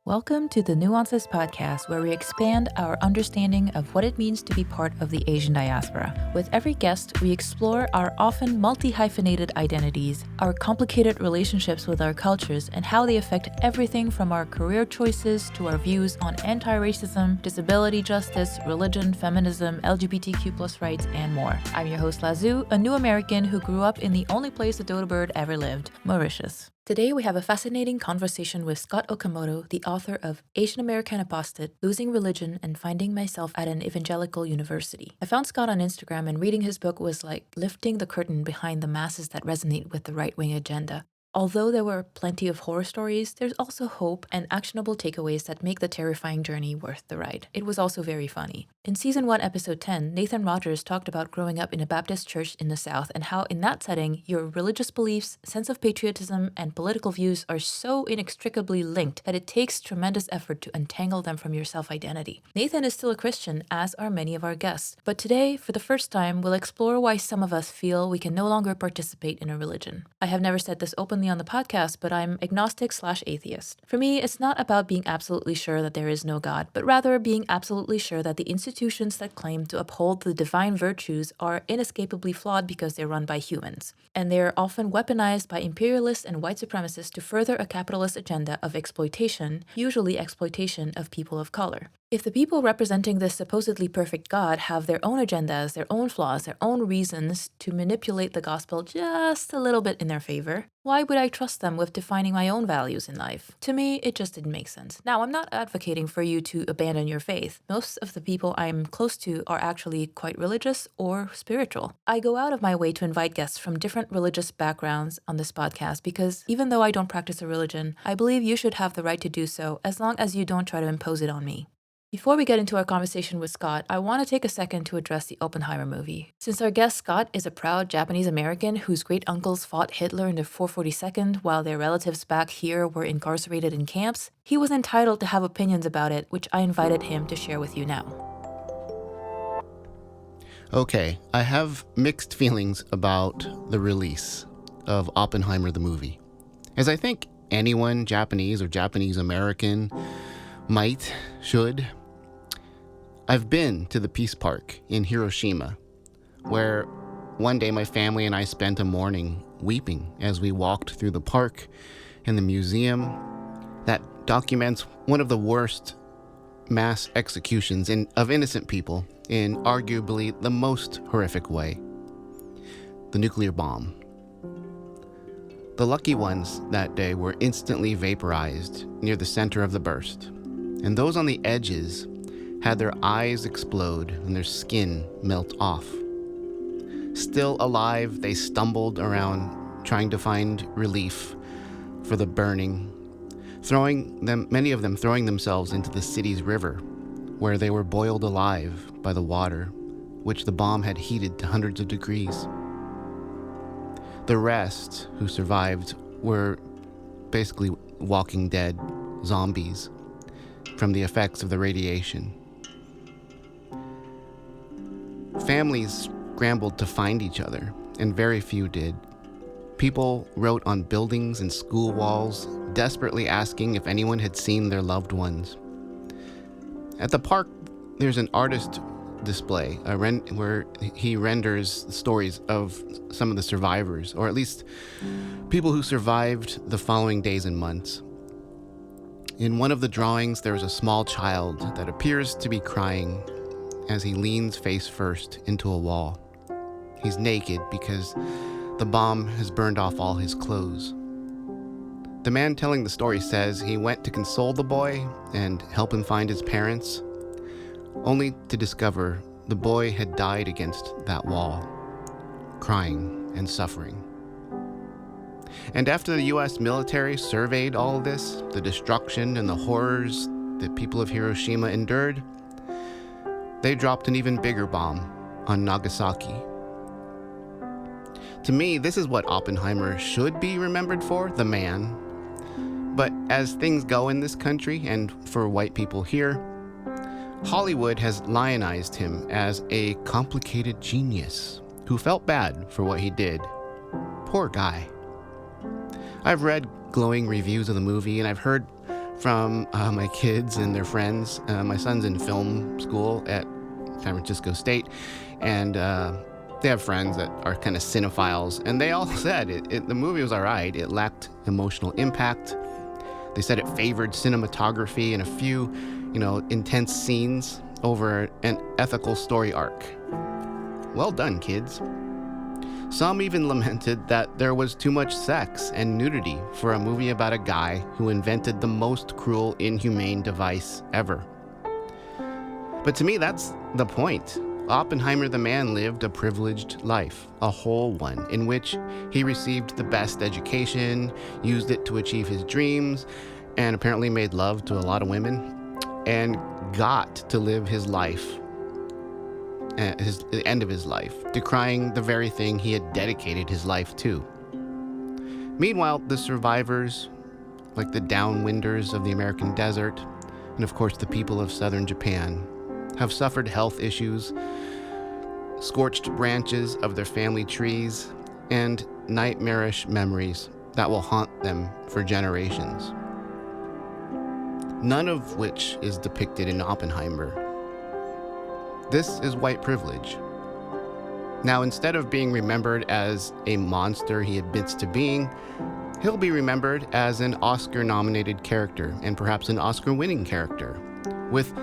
Welcome to the Nuances Podcast, where we expand our understanding of what it means to be part of the Asian diaspora. With every guest, we explore our often multi-hyphenated identities, our complicated relationships with our cultures, and how they affect everything from our career choices to our views on anti-racism, disability justice, religion, feminism, LGBTQ+ rights, and more. I'm your host, Lazu, a new American who grew up in the only place a dodo bird ever lived, Mauritius. Today, we have a fascinating conversation with Scott Okamoto, the author of Asian American Apostate, Losing Religion and Finding Myself at an Evangelical University. I found Scott on Instagram, and reading his book was like lifting the curtain behind the masses that resonate with the right-wing agenda. Although there were plenty of horror stories, there's also hope and actionable takeaways that make the terrifying journey worth the ride. It was also very funny. In Season 1, Episode 10, Nathan Rogers talked about growing up in a Baptist church in the South and how in that setting, your religious beliefs, sense of patriotism, and political views are so inextricably linked that it takes tremendous effort to untangle them from your self-identity. Nathan is still a Christian, as are many of our guests. But today, for the first time, we'll explore why some of us feel we can no longer participate in a religion. I have never said this openly on the podcast, but I'm agnostic/atheist. For me, it's not about being absolutely sure that there is no God, but rather being absolutely sure that the institutions that claim to uphold the divine virtues are inescapably flawed because they're run by humans. And they're often weaponized by imperialists and white supremacists to further a capitalist agenda of exploitation, usually exploitation of people of color. If the people representing this supposedly perfect God have their own agendas, their own flaws, their own reasons to manipulate the gospel just a little bit in their favor, why would I trust them with defining my own values in life? To me, it just didn't make sense. Now, I'm not advocating for you to abandon your faith. Most of the people I'm close to are actually quite religious or spiritual. I go out of my way to invite guests from different religious backgrounds on this podcast because even though I don't practice a religion, I believe you should have the right to do so as long as you don't try to impose it on me. Before we get into our conversation with Scott, I want to take a second to address the Oppenheimer movie. Since our guest Scott is a proud Japanese American whose great uncles fought Hitler in the 442nd while their relatives back here were incarcerated in camps, he was entitled to have opinions about it, which I invited him to share with you now. Okay, I have mixed feelings about the release of Oppenheimer the movie. As I think anyone, Japanese or Japanese American, should. I've been to the Peace Park in Hiroshima, where one day my family and I spent a morning weeping as we walked through the park and the museum that documents one of the worst mass executions of innocent people in arguably the most horrific way: the nuclear bomb. The lucky ones that day were instantly vaporized near the center of the burst, and those on the edges had their eyes explode and their skin melt off. Still alive, they stumbled around trying to find relief for the burning, many of them throwing themselves into the city's river, where they were boiled alive by the water, which the bomb had heated to hundreds of degrees. The rest who survived were basically walking dead zombies from the effects of the radiation. Families scrambled to find each other, and very few did. People wrote on buildings and school walls, desperately asking if anyone had seen their loved ones. At the park, there's an artist display where he renders stories of some of the survivors, or at least people who survived the following days and months. In one of the drawings, there is a small child that appears to be crying as he leans face first into a wall. He's naked because the bomb has burned off all his clothes. The man telling the story says he went to console the boy and help him find his parents, only to discover the boy had died against that wall, crying and suffering. And after the U.S. military surveyed all of this, the destruction and the horrors that people of Hiroshima endured, they dropped an even bigger bomb on Nagasaki. To me, this is what Oppenheimer should be remembered for, the man. But as things go in this country, and for white people here, Hollywood has lionized him as a complicated genius who felt bad for what he did. Poor guy. I've read glowing reviews of the movie, and I've heard from my kids and their friends. My son's in film school at San Francisco State, and they have friends that are kind of cinephiles, and they all said the movie was all right. It lacked emotional impact. They said it favored cinematography and a few, intense scenes over an ethical story arc. Well done, kids. Some even lamented that there was too much sex and nudity for a movie about a guy who invented the most cruel, inhumane device ever. But to me, that's the point. Oppenheimer the man lived a privileged life, a whole one, in which he received the best education, used it to achieve his dreams, and apparently made love to a lot of women, and got to live his life, the end of his life, decrying the very thing he had dedicated his life to. Meanwhile, the survivors, like the downwinders of the American desert, and of course the people of southern Japan, have suffered health issues, scorched branches of their family trees, and nightmarish memories that will haunt them for generations. None of which is depicted in Oppenheimer. This is white privilege. Now, instead of being remembered as a monster he admits to being, he'll be remembered as an Oscar-nominated character, and perhaps an Oscar-winning character, with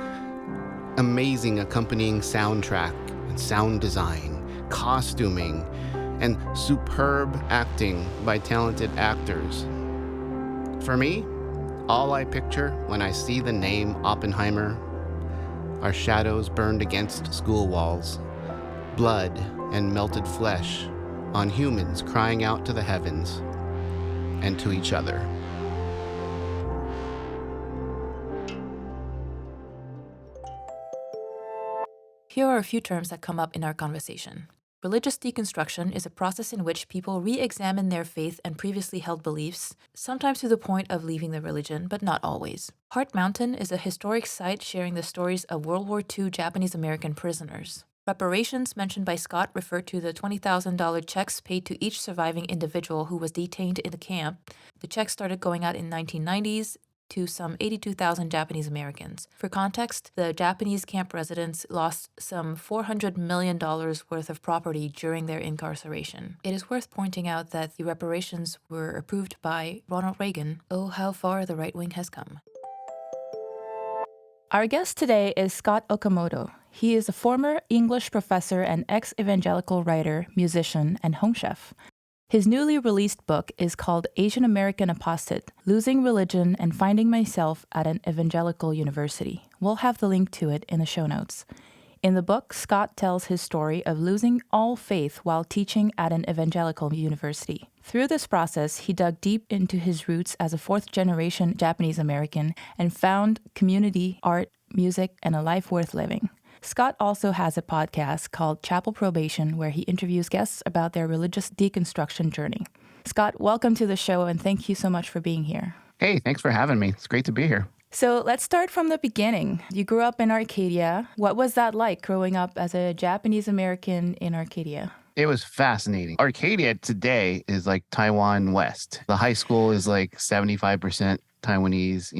amazing accompanying soundtrack and sound design, costuming, and superb acting by talented actors. For me, all I picture when I see the name Oppenheimer are shadows burned against school walls, blood and melted flesh on humans crying out to the heavens and to each other. Here are a few terms that come up in our conversation. Religious deconstruction is a process in which people re-examine their faith and previously held beliefs, sometimes to the point of leaving the religion, but not always. Heart Mountain is a historic site sharing the stories of World War II Japanese American prisoners. Reparations mentioned by Scott refer to the $20,000 checks paid to each surviving individual who was detained in the camp. The checks started going out in the 1990s to some 82,000 Japanese Americans. For context, the Japanese camp residents lost some $400 million worth of property during their incarceration. It is worth pointing out that the reparations were approved by Ronald Reagan. Oh, how far the right wing has come. Our guest today is Scott Okamoto. He is a former English professor and ex-Evangelical writer, musician, and home chef. His newly released book is called Asian American Apostate, Losing Religion and Finding Myself at an Evangelical University. We'll have the link to it in the show notes. In the book, Scott tells his story of losing all faith while teaching at an evangelical university. Through this process, he dug deep into his roots as a fourth-generation Japanese American and found community, art, music, and a life worth living. Scott also has a podcast called Chapel Probation, where he interviews guests about their religious deconstruction journey. Scott, welcome to the show, and thank you so much for being here. Hey, thanks for having me. It's great to be here. So let's start from the beginning. You grew up in Arcadia. What was that like growing up as a Japanese American in Arcadia? It was fascinating. Arcadia today is like Taiwan West. The high school is like 75% Taiwanese,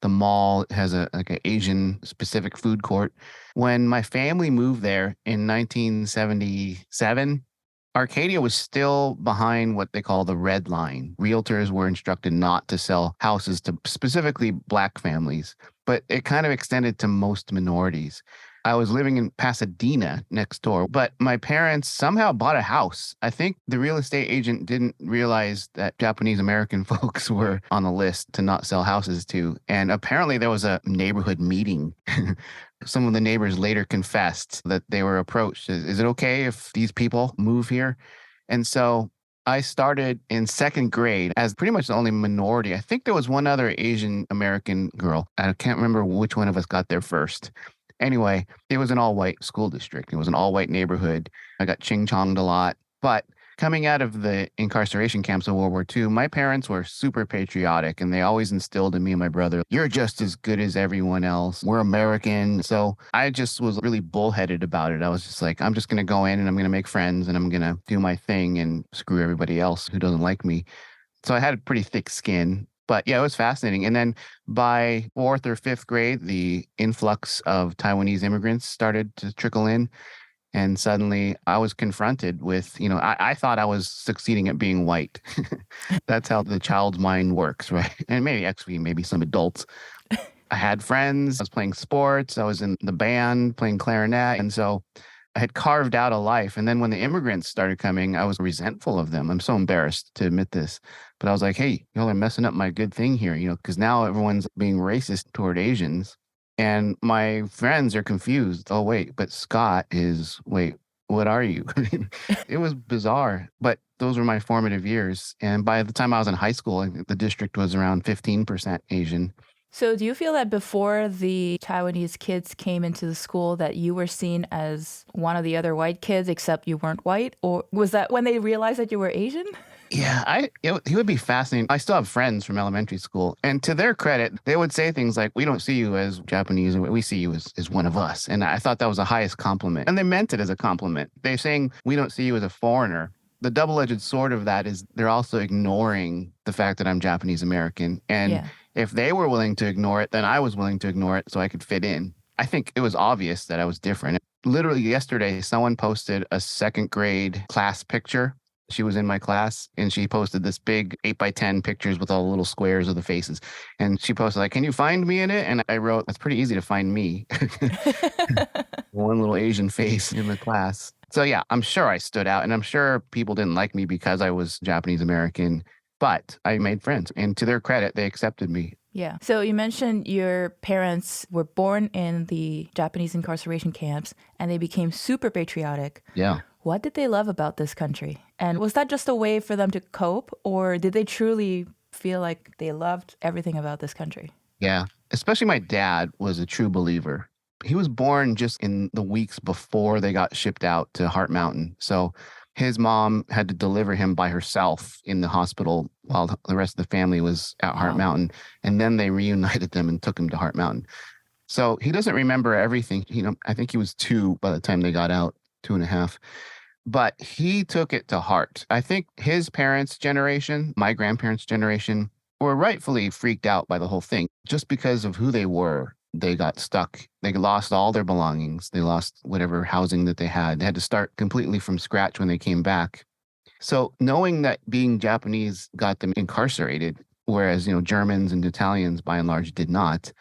The mall has an Asian specific food court. When my family moved there in 1977, Arcadia was still behind what they call the red line. Realtors were instructed not to sell houses to specifically Black families, but it kind of extended to most minorities. I was living in Pasadena next door, but my parents somehow bought a house. I think the real estate agent didn't realize that Japanese American folks were on the list to not sell houses to. And apparently there was a neighborhood meeting. Some of the neighbors later confessed that they were approached. Is it okay if these people move here? And so I started in second grade as pretty much the only minority. I think there was one other Asian American girl. I can't remember which one of us got there first. Anyway, it was an all-white school district. It was an all-white neighborhood. I got ching-chonged a lot. But coming out of the incarceration camps of World War II, my parents were super patriotic, and they always instilled in me and my brother, you're just as good as everyone else. We're American. So I just was really bullheaded about it. I was just like, I'm just going to go in and I'm going to make friends and I'm going to do my thing and screw everybody else who doesn't like me. So I had a pretty thick skin. But yeah, it was fascinating. And then by fourth or fifth grade, the influx of Taiwanese immigrants started to trickle in. And suddenly I was confronted with, I thought I was succeeding at being white. That's how the child's mind works, right? And maybe some adults. I had friends, I was playing sports, I was in the band playing clarinet. And so I had carved out a life. And then when the immigrants started coming, I was resentful of them. I'm so embarrassed to admit this. But I was like, hey, y'all are messing up my good thing here, because now everyone's being racist toward Asians. And my friends are confused. Oh, wait, but wait, what are you? It was bizarre, but those were my formative years. And by the time I was in high school, I think the district was around 15% Asian. So do you feel that before the Taiwanese kids came into the school that you were seen as one of the other white kids, except you weren't white? Or was that when they realized that you were Asian? Yeah, he would be fascinating. I still have friends from elementary school, and to their credit, they would say things like, "We don't see you as Japanese, we see you as one of us." And I thought that was the highest compliment, and they meant it as a compliment. They're saying, "We don't see you as a foreigner." The double-edged sword of that is they're also ignoring the fact that I'm Japanese American, and Yeah. if they were willing to ignore it, then I was willing to ignore it so I could fit in. I think it was obvious that I was different. Literally yesterday, someone posted a second grade class picture. She was in my class and she posted this big 8x10 pictures with all the little squares of the faces. And she posted like, "Can you find me in it?" And I wrote, "It's pretty easy to find me." One little Asian face in the class. So yeah, I'm sure I stood out and I'm sure people didn't like me because I was Japanese American, but I made friends and to their credit, they accepted me. Yeah. So you mentioned your parents were born in the Japanese incarceration camps and they became super patriotic. Yeah. What did they love about this country? And was that just a way for them to cope, or did they truly feel like they loved everything about this country? Yeah. Especially my dad was a true believer. He was born just in the weeks before they got shipped out to Heart Mountain. So his mom had to deliver him by herself in the hospital while the rest of the family was at Heart Wow. Mountain. And then they reunited them and took him to Heart Mountain. So he doesn't remember everything. I think he was 2 by the time they got out, 2.5. But he took it to heart. I think his parents' generation, my grandparents' generation, were rightfully freaked out by the whole thing. Just because of who they were, they got stuck. They lost all their belongings. They lost whatever housing that they had. They had to start completely from scratch when they came back. So knowing that being Japanese got them incarcerated, whereas, Germans and Italians by and large did not,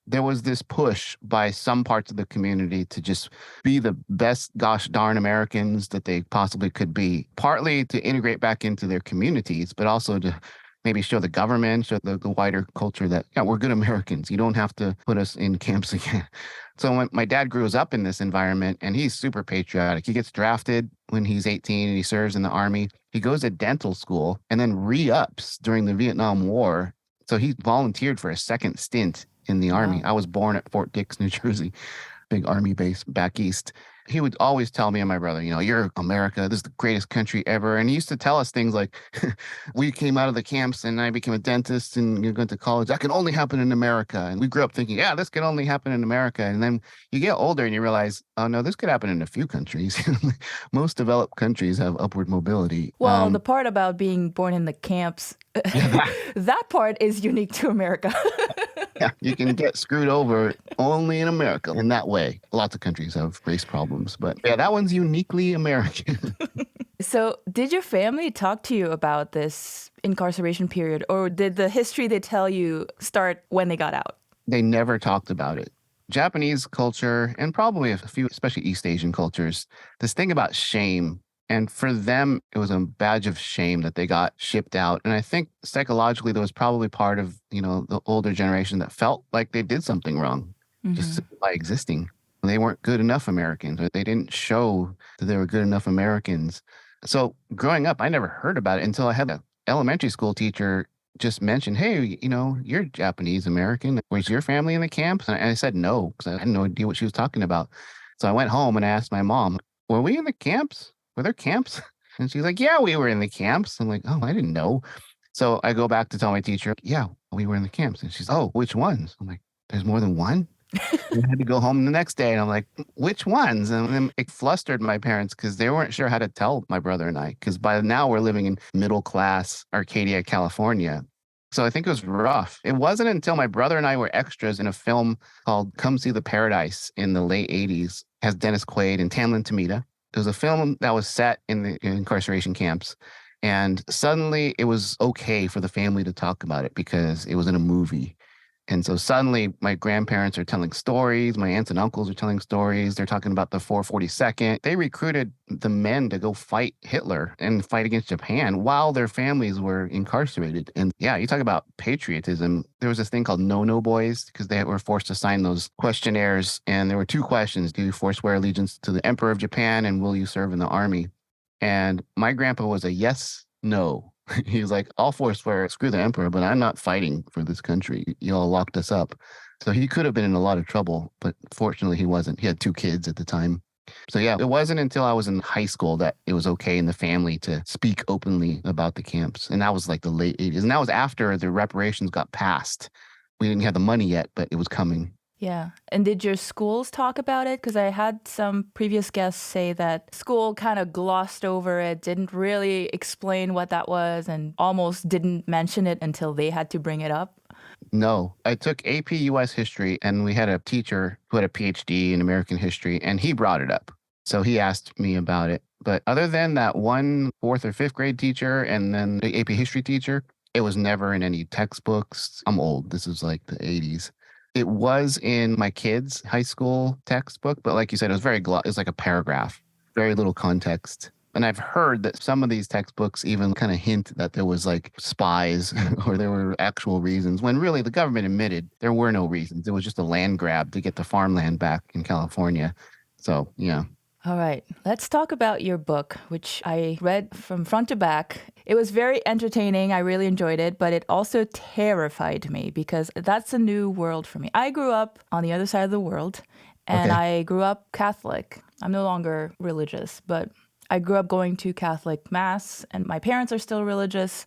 there was this push by some parts of the community to just be the best gosh darn Americans that they possibly could be, partly to integrate back into their communities, but also to maybe show the government, show the wider culture that, yeah, we're good Americans. You don't have to put us in camps again. So when my dad grows up in this environment and he's super patriotic, he gets drafted when he's 18 and he serves in the army. He goes to dental school and then re-ups during the Vietnam War. So he volunteered for a second stint in the Army. Wow. I was born at Fort Dix, New Jersey, big Army base back east. He would always tell me and my brother, "You're America. This is the greatest country ever." And he used to tell us things like, we came out of the camps and I became a dentist and you're going to college. That can only happen in America. And we grew up thinking, yeah, this can only happen in America. And then you get older and you realize, oh, no, this could happen in a few countries. Most developed countries have upward mobility. Well, the part about being born in the camps, Yeah, that part is unique to America. yeah, you can get screwed over only in America in that way. Lots of countries have race problems, but yeah, that one's uniquely American. So, did your family talk to you about this incarceration period, or did the history they tell you start when they got out? They never talked about it. Japanese culture, and probably a few, especially East Asian cultures, this thing about shame. And for them, it was a badge of shame that they got shipped out. And I think psychologically, there was probably part of, the older generation that felt like they did something wrong just by existing. They weren't good enough Americans, or they didn't show that they were good enough Americans. So growing up, I never heard about it until I had an elementary school teacher just mention, "Hey, you're Japanese American. Was your family in the camps?" And I said no, because I had no idea what she was talking about. So I went home and I asked my mom, "Were we in the camps? Were there camps?" And she's like, "Yeah, we were in the camps." I'm like, "Oh, I didn't know." So I go back to tell my teacher, "Yeah, we were in the camps." And she's, "Oh, which ones?" I'm like, "There's more than one?" And I had to go home the next day and I'm like, "Which ones?" And then it flustered my parents because they weren't sure how to tell my brother and I, because by now we're living in middle class Arcadia, California. So I think it was rough. It wasn't until my brother and I were extras in a film called Come See the Paradise in the late 80s, has Dennis Quaid and Tamlin Tomita. It was a film that was set in the incarceration camps. And suddenly it was okay for the family to talk about it because it was in a movie. And so suddenly my grandparents are telling stories. My aunts and uncles are telling stories. They're talking about the 442nd. They recruited the men to go fight Hitler and fight against Japan while their families were incarcerated. And yeah, you talk about patriotism. There was this thing called No-No Boys because they were forced to sign those questionnaires. And there were two questions. Do you forswear allegiance to the Emperor of Japan and will you serve in the army? And my grandpa was a yes, no. He was like, I'll forswear, screw the emperor, but I'm not fighting for this country. You all locked us up. So he could have been in a lot of trouble, but fortunately he wasn't. He had two kids at the time. So yeah, it wasn't until I was in high school that it was okay in the family to speak openly about the camps. And that was like the late 80s. And that was after the reparations got passed. We didn't have the money yet, but it was coming. Yeah. And did your schools talk about it? Because I had some previous guests say that school kind of glossed over it, didn't really explain what that was, and almost didn't mention it until they had to bring it up. No, I took AP US history and we had a teacher who had a PhD in American history and he brought it up. So he asked me about it. But other than that one fourth or fifth grade teacher and then the AP history teacher, it was never in any textbooks. I'm old. This is like the 80s. It was in my kids' high school textbook, but like you said, it was it was like a paragraph, very little context. And I've heard that some of these textbooks even kind of hint that there was like spies or there were actual reasons when really the government admitted there were no reasons. It was just a land grab to get the farmland back in California. So, yeah. All right, let's talk about your book, which I read from front to back. It was very entertaining. I really enjoyed it, but it also terrified me because that's a new world for me. I grew up on the other side of the world, and I grew up Catholic. I'm no longer religious, but I grew up going to Catholic Mass, and my parents are still religious.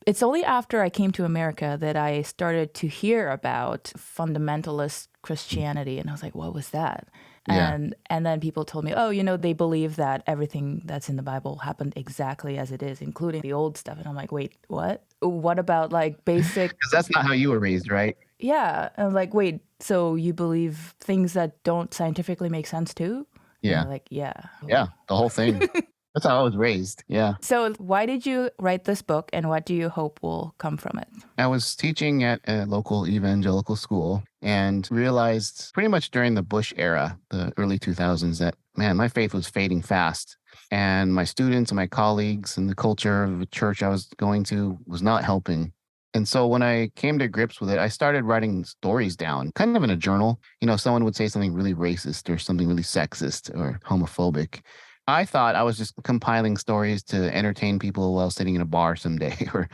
It's only after I came to America that I started to hear about fundamentalist Christianity, and I was like, what was that? Yeah. And then people told me, oh, they believe that everything that's in the Bible happened exactly as it is, including the old stuff. And I'm like, wait, what? What about like basic? Because that's not how you were raised, right? Yeah. I'm like, wait, so you believe things that don't scientifically make sense too? Yeah. And they're like, yeah. Yeah. The whole thing. That's how I was raised. Yeah. So why did you write this book and what do you hope will come from it? I was teaching at a local evangelical school and realized pretty much during the Bush era, the early 2000s, that, man, my faith was fading fast. And my students and my colleagues and the culture of the church I was going to was not helping. And so when I came to grips with it, I started writing stories down, kind of in a journal. Someone would say something really racist or something really sexist or homophobic. I thought I was just compiling stories to entertain people while sitting in a bar someday, or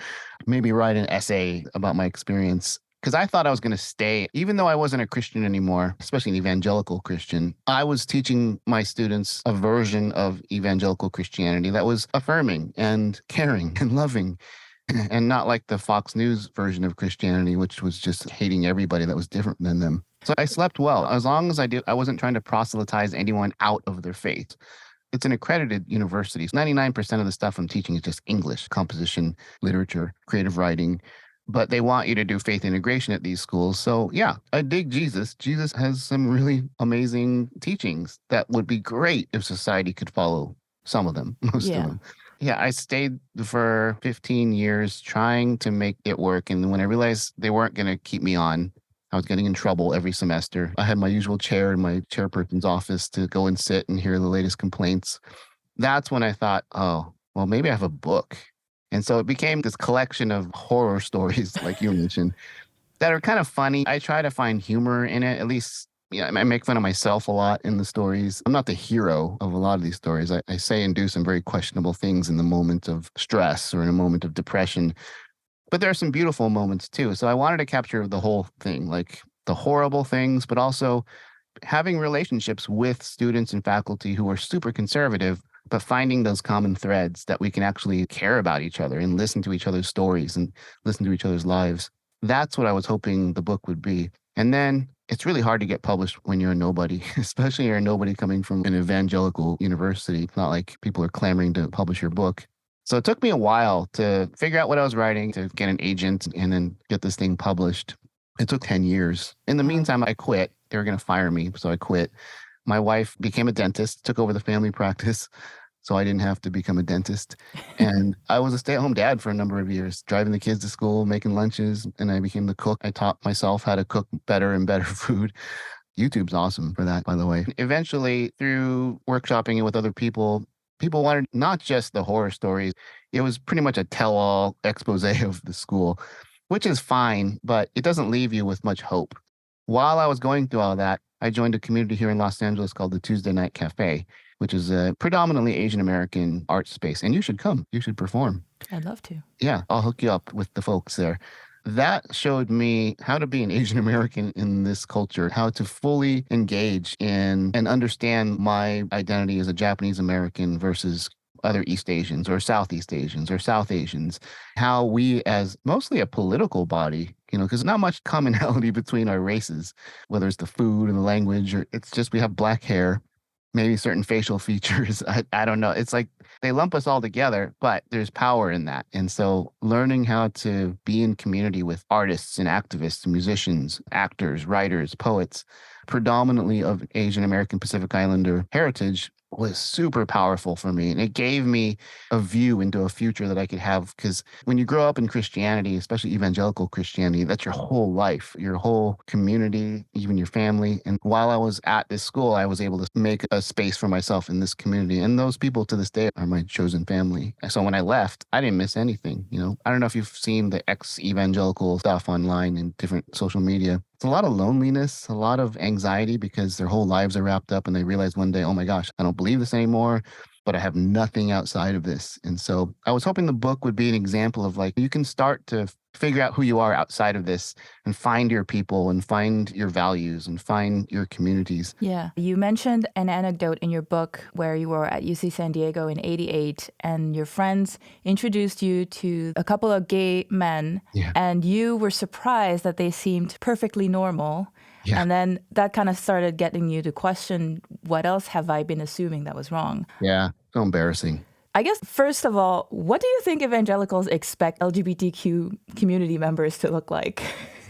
maybe write an essay about my experience. Because I thought I was going to stay, even though I wasn't a Christian anymore, especially an evangelical Christian, I was teaching my students a version of evangelical Christianity that was affirming and caring and loving, and not like the Fox News version of Christianity, which was just hating everybody that was different than them. So I slept well. As long as I wasn't trying to proselytize anyone out of their faith. It's an accredited university. 99% of the stuff I'm teaching is just English, composition, literature, creative writing. But they want you to do faith integration at these schools. So yeah, I dig Jesus. Jesus has some really amazing teachings that would be great if society could follow some of them, most of them. Yeah, I stayed for 15 years trying to make it work. And when I realized they weren't going to keep me on, I was getting in trouble every semester. I had my usual chair in my chairperson's office to go and sit and hear the latest complaints. That's when I thought, oh, well, maybe I have a book. And so it became this collection of horror stories, like you mentioned, that are kind of funny. I try to find humor in it, at least. I make fun of myself a lot in the stories. I'm not the hero of a lot of these stories. I say and do some very questionable things in the moment of stress or in a moment of depression. But there are some beautiful moments too. So I wanted to capture the whole thing, like the horrible things, but also having relationships with students and faculty who are super conservative, but finding those common threads that we can actually care about each other and listen to each other's stories and listen to each other's lives. That's what I was hoping the book would be. And then it's really hard to get published when you're a nobody, especially you're a nobody coming from an evangelical university. It's not like people are clamoring to publish your book. So it took me a while to figure out what I was writing, to get an agent, and then get this thing published. It took 10 years. In the Wow. meantime, I quit. They were going to fire me, so I quit. My wife became a dentist, took over the family practice, so I didn't have to become a dentist. And I was a stay-at-home dad for a number of years, driving the kids to school, making lunches, and I became the cook. I taught myself how to cook better and better food. YouTube's awesome for that, by the way. Eventually, through workshopping it with other people, people wanted not just the horror stories. It was pretty much a tell-all expose of the school, which is fine, but it doesn't leave you with much hope. While I was going through all that, I joined a community here in Los Angeles called the Tuesday Night Cafe, which is a predominantly Asian American art space. And you should come. You should perform. I'd love to. Yeah, I'll hook you up with the folks there. That showed me how to be an Asian American in this culture, how to fully engage in and understand my identity as a Japanese American versus other East Asians or Southeast Asians or South Asians, how we as mostly a political body, because not much commonality between our races, whether it's the food and the language, or it's just we have black hair, maybe certain facial features. I don't know. It's like they lump us all together, but there's power in that. And so learning how to be in community with artists and activists, musicians, actors, writers, poets, predominantly of Asian American Pacific Islander heritage was super powerful for me. And it gave me a view into a future that I could have. Because when you grow up in Christianity, especially evangelical Christianity, that's your whole life, your whole community, even your family. And while I was at this school, I was able to make a space for myself in this community. And those people to this day are my chosen family. So when I left, I didn't miss anything. I don't know if you've seen the ex-Evangelical stuff online and different social media. It's a lot of loneliness, a lot of anxiety because their whole lives are wrapped up and they realize one day, oh my gosh, I don't believe this anymore, but I have nothing outside of this. And so I was hoping the book would be an example of like, you can start to figure out who you are outside of this and find your people and find your values and find your communities. Yeah. You mentioned an anecdote in your book where you were at UC San Diego in '88 and your friends introduced you to a couple of gay men and you were surprised that they seemed perfectly normal. Yeah. And then that kind of started getting you to question, what else have I been assuming that was wrong? Yeah, so embarrassing. I guess, first of all, what do you think evangelicals expect LGBTQ community members to look like?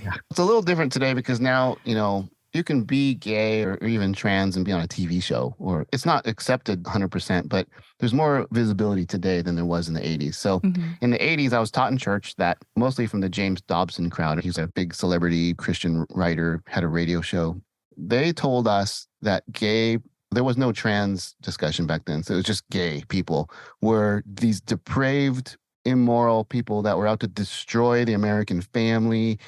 Yeah. It's a little different today because now, you can be gay or even trans and be on a TV show, or it's not accepted 100%, but there's more visibility today than there was in the 80s. So in the 80s, I was taught in church that mostly from the James Dobson crowd. He's a big celebrity Christian writer, had a radio show. They told us that there was no trans discussion back then. So it was just gay people were these depraved, immoral people that were out to destroy the American family.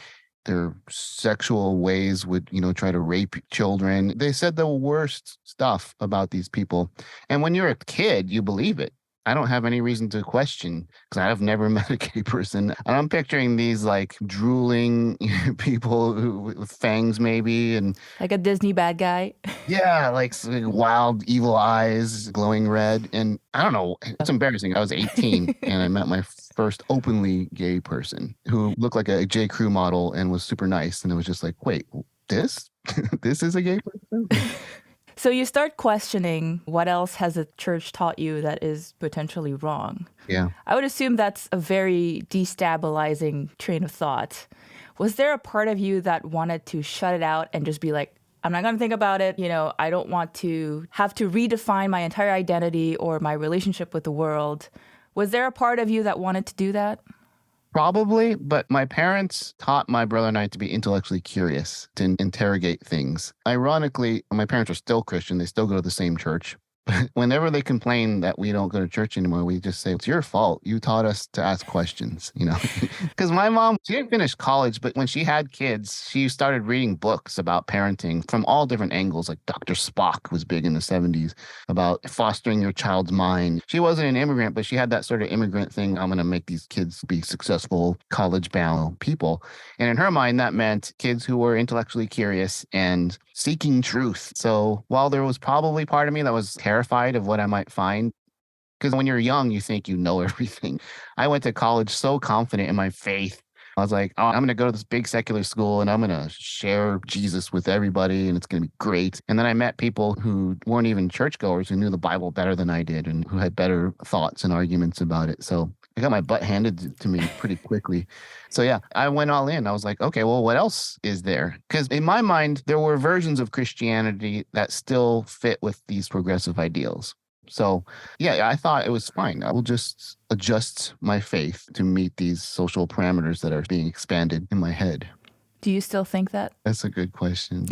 Their sexual ways would, try to rape children. They said the worst stuff about these people. And when you're a kid, you believe it. I don't have any reason to question because I've never met a gay person. And I'm picturing these like drooling people with fangs maybe. And like a Disney bad guy. Yeah, like wild, evil eyes, glowing red. And I don't know, it's embarrassing. I was 18 and I met my first openly gay person who looked like a J. Crew model and was super nice. And it was just like, wait, this is a gay person? So you start questioning what else has the church taught you that is potentially wrong. Yeah. I would assume that's a very destabilizing train of thought. Was there a part of you that wanted to shut it out and just be like, I'm not going to think about it. I don't want to have to redefine my entire identity or my relationship with the world. Was there a part of you that wanted to do that? Probably, but my parents taught my brother and I to be intellectually curious, to interrogate things. Ironically, my parents are still Christian. They still go to the same church. But whenever they complain that we don't go to church anymore, we just say, it's your fault. You taught us to ask questions, Because my mom, she didn't finish college, but when she had kids, she started reading books about parenting from all different angles. Like Dr. Spock was big in the 70s about fostering your child's mind. She wasn't an immigrant, but she had that sort of immigrant thing. I'm going to make these kids be successful, college-bound people. And in her mind, that meant kids who were intellectually curious and seeking truth. So while there was probably part of me that was terrified of what I might find, because when you're young, you think you know everything. I went to college so confident in my faith, I was like, oh, I'm going to go to this big secular school and I'm going to share Jesus with everybody and it's going to be great. And then I met people who weren't even churchgoers who knew the Bible better than I did and who had better thoughts and arguments about it. So I got my butt handed to me pretty quickly. So yeah, I went all in. I was like, okay, well, what else is there? Because in my mind, there were versions of Christianity that still fit with these progressive ideals. So yeah, I thought it was fine. I will just adjust my faith to meet these social parameters that are being expanded in my head. Do you still think that? That's a good question.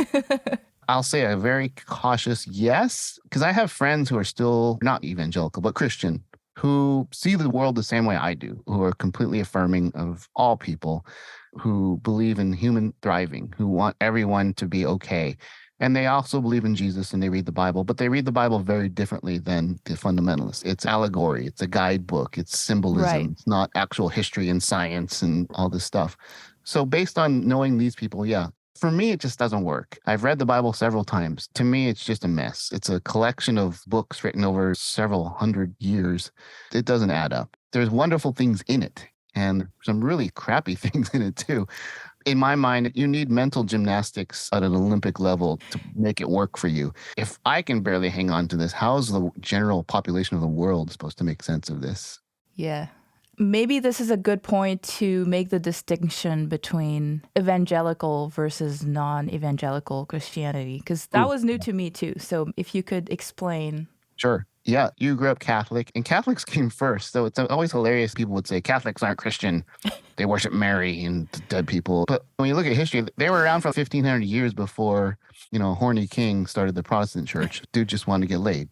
I'll say a very cautious yes, because I have friends who are still not evangelical, but Christian, who see the world the same way I do, who are completely affirming of all people, who believe in human thriving, who want everyone to be okay. And they also believe in Jesus and they read the Bible, but they read the Bible very differently than the fundamentalists. It's allegory, it's a guidebook, it's symbolism, Right. It's not actual history and science and all this stuff. So based on knowing these people, yeah, for me, it just doesn't work. I've read the Bible several times. To me, it's just a mess. It's a collection of books written over several hundred years. It doesn't add up. There's wonderful things in it and some really crappy things in it too. In my mind, you need mental gymnastics at an Olympic level to make it work for you. If I can barely hang on to this, how is the general population of the world supposed to make sense of this? Yeah. Maybe this is a good point to make the distinction between evangelical versus non-evangelical Christianity, because that was new to me too. So if you could explain. Sure. Yeah, you grew up Catholic, and Catholics came first. So it's always hilarious. People would say Catholics aren't Christian. They worship Mary and dead people. But when you look at history, they were around for 1,500 years before, a horny king started the Protestant church. Dude just wanted to get laid.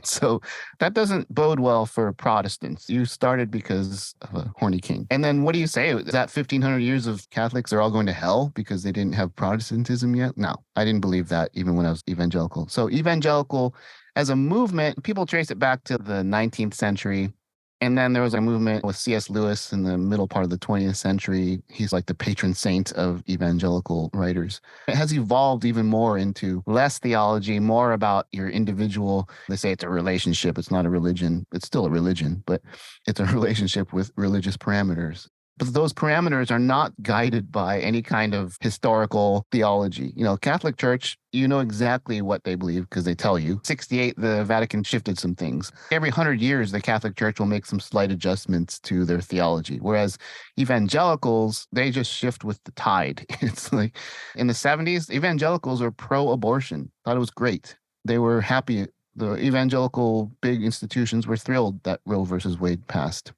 So that doesn't bode well for Protestants. You started because of a horny king. And then what do you say? Is that 1,500 years of Catholics are all going to hell because they didn't have Protestantism yet? No, I didn't believe that even when I was evangelical. So evangelical as a movement, people trace it back to the 19th century. And then there was a movement with C.S. Lewis in the middle part of the 20th century. He's like the patron saint of evangelical writers. It has evolved even more into less theology, more about your individual. They say it's a relationship. It's not a religion. It's still a religion, but it's a relationship with religious parameters. But those parameters are not guided by any kind of historical theology. Catholic Church, you know exactly what they believe because they tell you. 68, the Vatican shifted some things. Every 100 years, the Catholic Church will make some slight adjustments to their theology. Whereas evangelicals, they just shift with the tide. It's like in the 70s, evangelicals were pro-abortion, thought it was great. They were happy. The evangelical big institutions were thrilled that Roe versus Wade passed.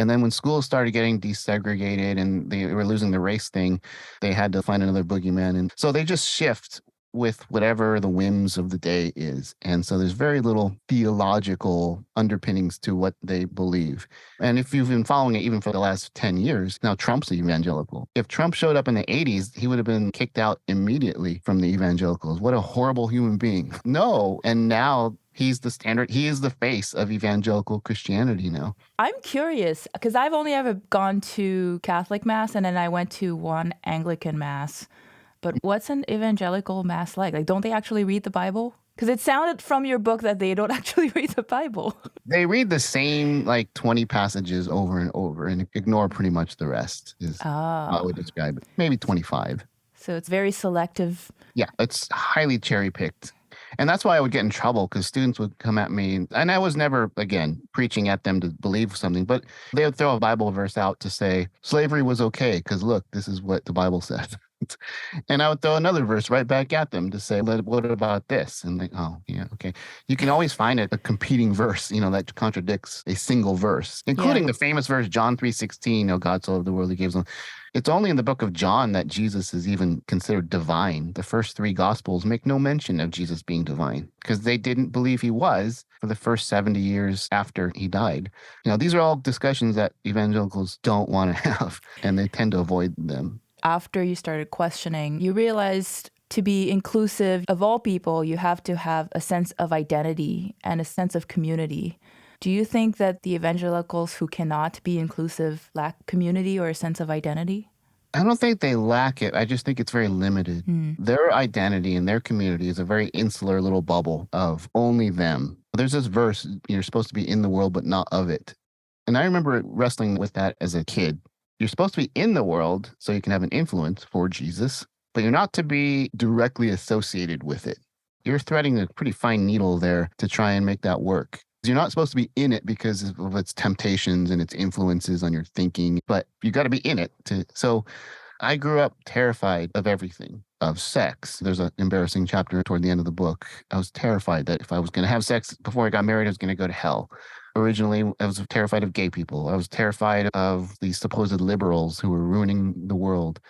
And then when schools started getting desegregated and they were losing the race thing, they had to find another boogeyman. And so they just shift with whatever the whims of the day is. And so there's very little theological underpinnings to what they believe. And if you've been following it even for the last 10 years, now Trump's evangelical. If Trump showed up in the 80s, he would have been kicked out immediately from the evangelicals. What a horrible human being. No. And now he's the standard. He is the face of evangelical Christianity now. I'm curious because I've only ever gone to Catholic Mass and then I went to one Anglican Mass. But what's an evangelical Mass like? Like, don't they actually read the Bible? Because it sounded from your book that they don't actually read the Bible. They read the same 20 passages over and over and ignore pretty much the rest is how I would describe it. Maybe 25. So it's very selective. Yeah, it's highly cherry-picked. And that's why I would get in trouble because students would come at me. And I was never, again, preaching at them to believe something, but they would throw a Bible verse out to say slavery was okay because look, this is what the Bible says. And I would throw another verse right back at them to say, what about this? And like, oh, yeah, okay. You can always find a competing verse, that contradicts a single verse, including the famous verse, John 3:16, God so loved the world, he gave them. It's only in the book of John that Jesus is even considered divine. The first three gospels make no mention of Jesus being divine because they didn't believe he was for the first 70 years after he died. These are all discussions that evangelicals don't want to have, and they tend to avoid them. After you started questioning, you realized to be inclusive of all people, you have to have a sense of identity and a sense of community. Do you think that the evangelicals who cannot be inclusive lack community or a sense of identity? I don't think they lack it. I just think it's very limited. Their identity and their community is a very insular little bubble of only them. There's this verse, you're supposed to be in the world, but not of it. And I remember wrestling with that as a kid. You're supposed to be in the world so you can have an influence for Jesus, but you're not to be directly associated with it. You're threading a pretty fine needle there to try and make that work. You're not supposed to be in it because of its temptations and its influences on your thinking, but you got to be in it to. So I grew up terrified of everything, of sex. There's an embarrassing chapter toward the end of the book. I was terrified that if I was going to have sex before I got married, I was going to go to hell. Originally, I was terrified of gay people. I was terrified of these supposed liberals who were ruining the world.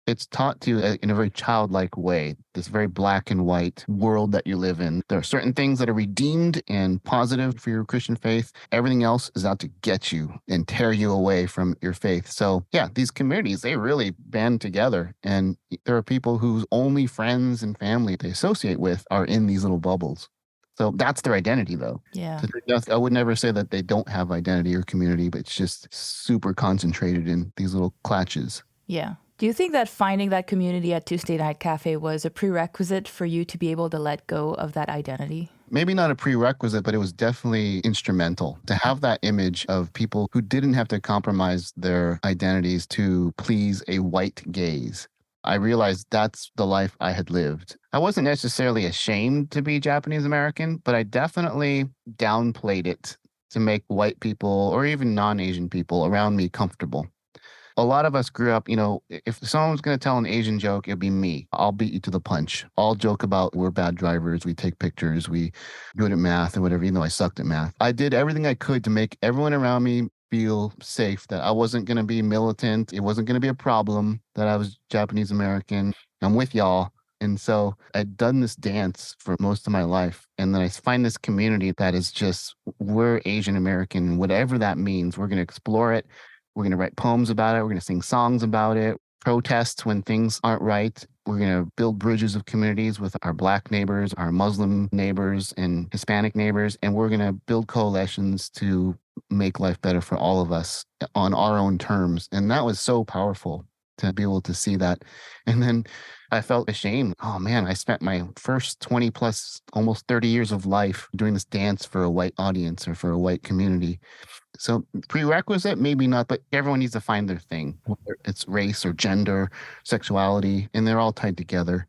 It's taught to you in a very childlike way, this very black and white world that you live in. There are certain things that are redeemed and positive for your Christian faith. Everything else is out to get you and tear you away from your faith. So yeah, these communities, they really band together. And there are people whose only friends and family they associate with are in these little bubbles. So that's their identity, though. Yeah. I would never say that they don't have identity or community, but it's just super concentrated in these little clutches. Yeah. Do you think that finding that community at Tuesday Night Cafe was a prerequisite for you to be able to let go of that identity? Maybe not a prerequisite, but it was definitely instrumental to have that image of people who didn't have to compromise their identities to please a white gaze. I realized that's the life I had lived. I wasn't necessarily ashamed to be Japanese American, but I definitely downplayed it to make white people or even non-Asian people around me comfortable. A lot of us grew up, if someone's going to tell an Asian joke, it'd be me. I'll beat you to the punch. I'll joke about we're bad drivers. We take pictures. We good at math and whatever, even though I sucked at math. I did everything I could to make everyone around me feel safe, that I wasn't going to be militant. It wasn't going to be a problem that I was Japanese American. I'm with y'all. And so I'd done this dance for most of my life. And then I find this community that is just, we're Asian American, whatever that means. We're going to explore it. We're going to write poems about it. We're going to sing songs about it, protest when things aren't right. We're going to build bridges of communities with our Black neighbors, our Muslim neighbors, and Hispanic neighbors. And we're going to build coalitions to make life better for all of us on our own terms. And that was so powerful to be able to see that. And then I felt ashamed. Oh man, I spent my first 20 plus, almost 30 years of life doing this dance for a white audience or for a white community. So prerequisite, maybe not, but everyone needs to find their thing, whether it's race or gender, sexuality, and they're all tied together.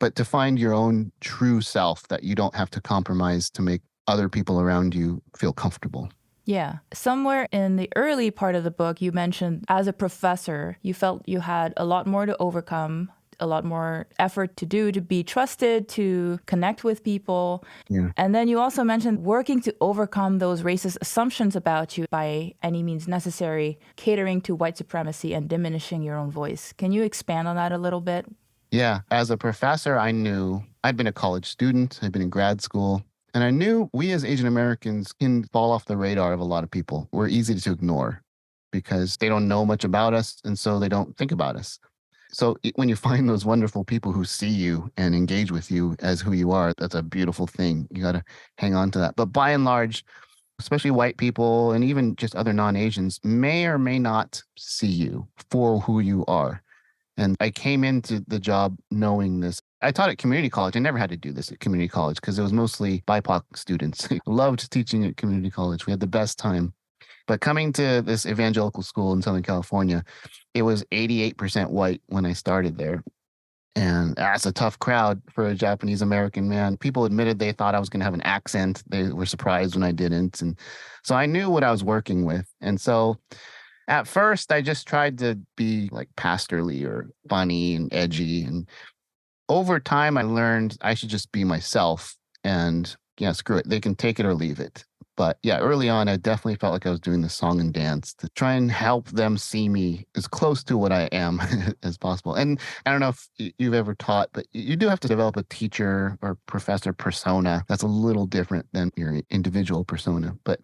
But to find your own true self that you don't have to compromise to make other people around you feel comfortable. Yeah. Somewhere in the early part of the book, you mentioned as a professor, you felt you had a lot more to overcome, a lot more effort to do, to be trusted, to connect with people. Yeah. And then you also mentioned working to overcome those racist assumptions about you by any means necessary, catering to white supremacy and diminishing your own voice. Can you expand on that a little bit? Yeah. As a professor, I knew I'd been a college student, I'd been in grad school, and I knew we as Asian Americans can fall off the radar of a lot of people. We're easy to ignore because they don't know much about us, and so they don't think about us. So when you find those wonderful people who see you and engage with you as who you are, that's a beautiful thing. You got to hang on to that. But by and large, especially white people and even just other non-Asians may or may not see you for who you are. And I came into the job knowing this. I taught at community college. I never had to do this at community college because it was mostly BIPOC students. I loved teaching at community college. We had the best time. But coming to this evangelical school in Southern California, it was 88% white when I started there. And that's a tough crowd for a Japanese American man. People admitted they thought I was going to have an accent. They were surprised when I didn't. And so I knew what I was working with. And so at first, I just tried to be like pastorly or funny and edgy. And over time, I learned I should just be myself. And yeah, screw it. They can take it or leave it. But yeah, early on, I definitely felt like I was doing the song and dance to try and help them see me as close to what I am as possible. And I don't know if you've ever taught, but you do have to develop a teacher or professor persona that's a little different than your individual persona. But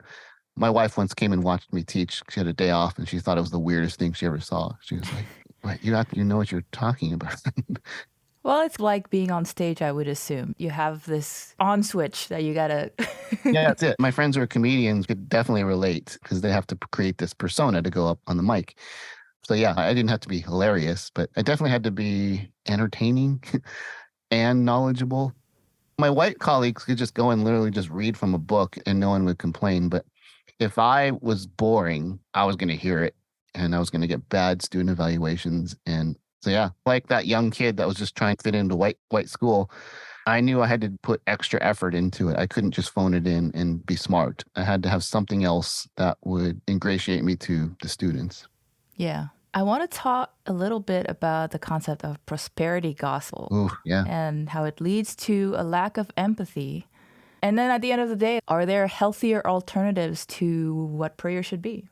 my wife once came and watched me teach. She had a day off and she thought it was the weirdest thing she ever saw. She was like, "What, you know what you're talking about." Well, it's like being on stage, I would assume. You have this on switch that you gotta. Yeah, that's it. My friends who are comedians could definitely relate because they have to create this persona to go up on the mic. So yeah, I didn't have to be hilarious, but I definitely had to be entertaining and knowledgeable. My white colleagues could just go and literally just read from a book and no one would complain. But if I was boring, I was going to hear it. and I was going to get bad student evaluations. And so, yeah, like that young kid that was just trying to fit into white school, I knew I had to put extra effort into it. I couldn't just phone it in and be smart. I had to have something else that would ingratiate me to the students. Yeah. I want to talk a little bit about the concept of prosperity gospel Ooh, yeah. and how it leads to a lack of empathy. And then at the end of the day, are there healthier alternatives to what prayer should be?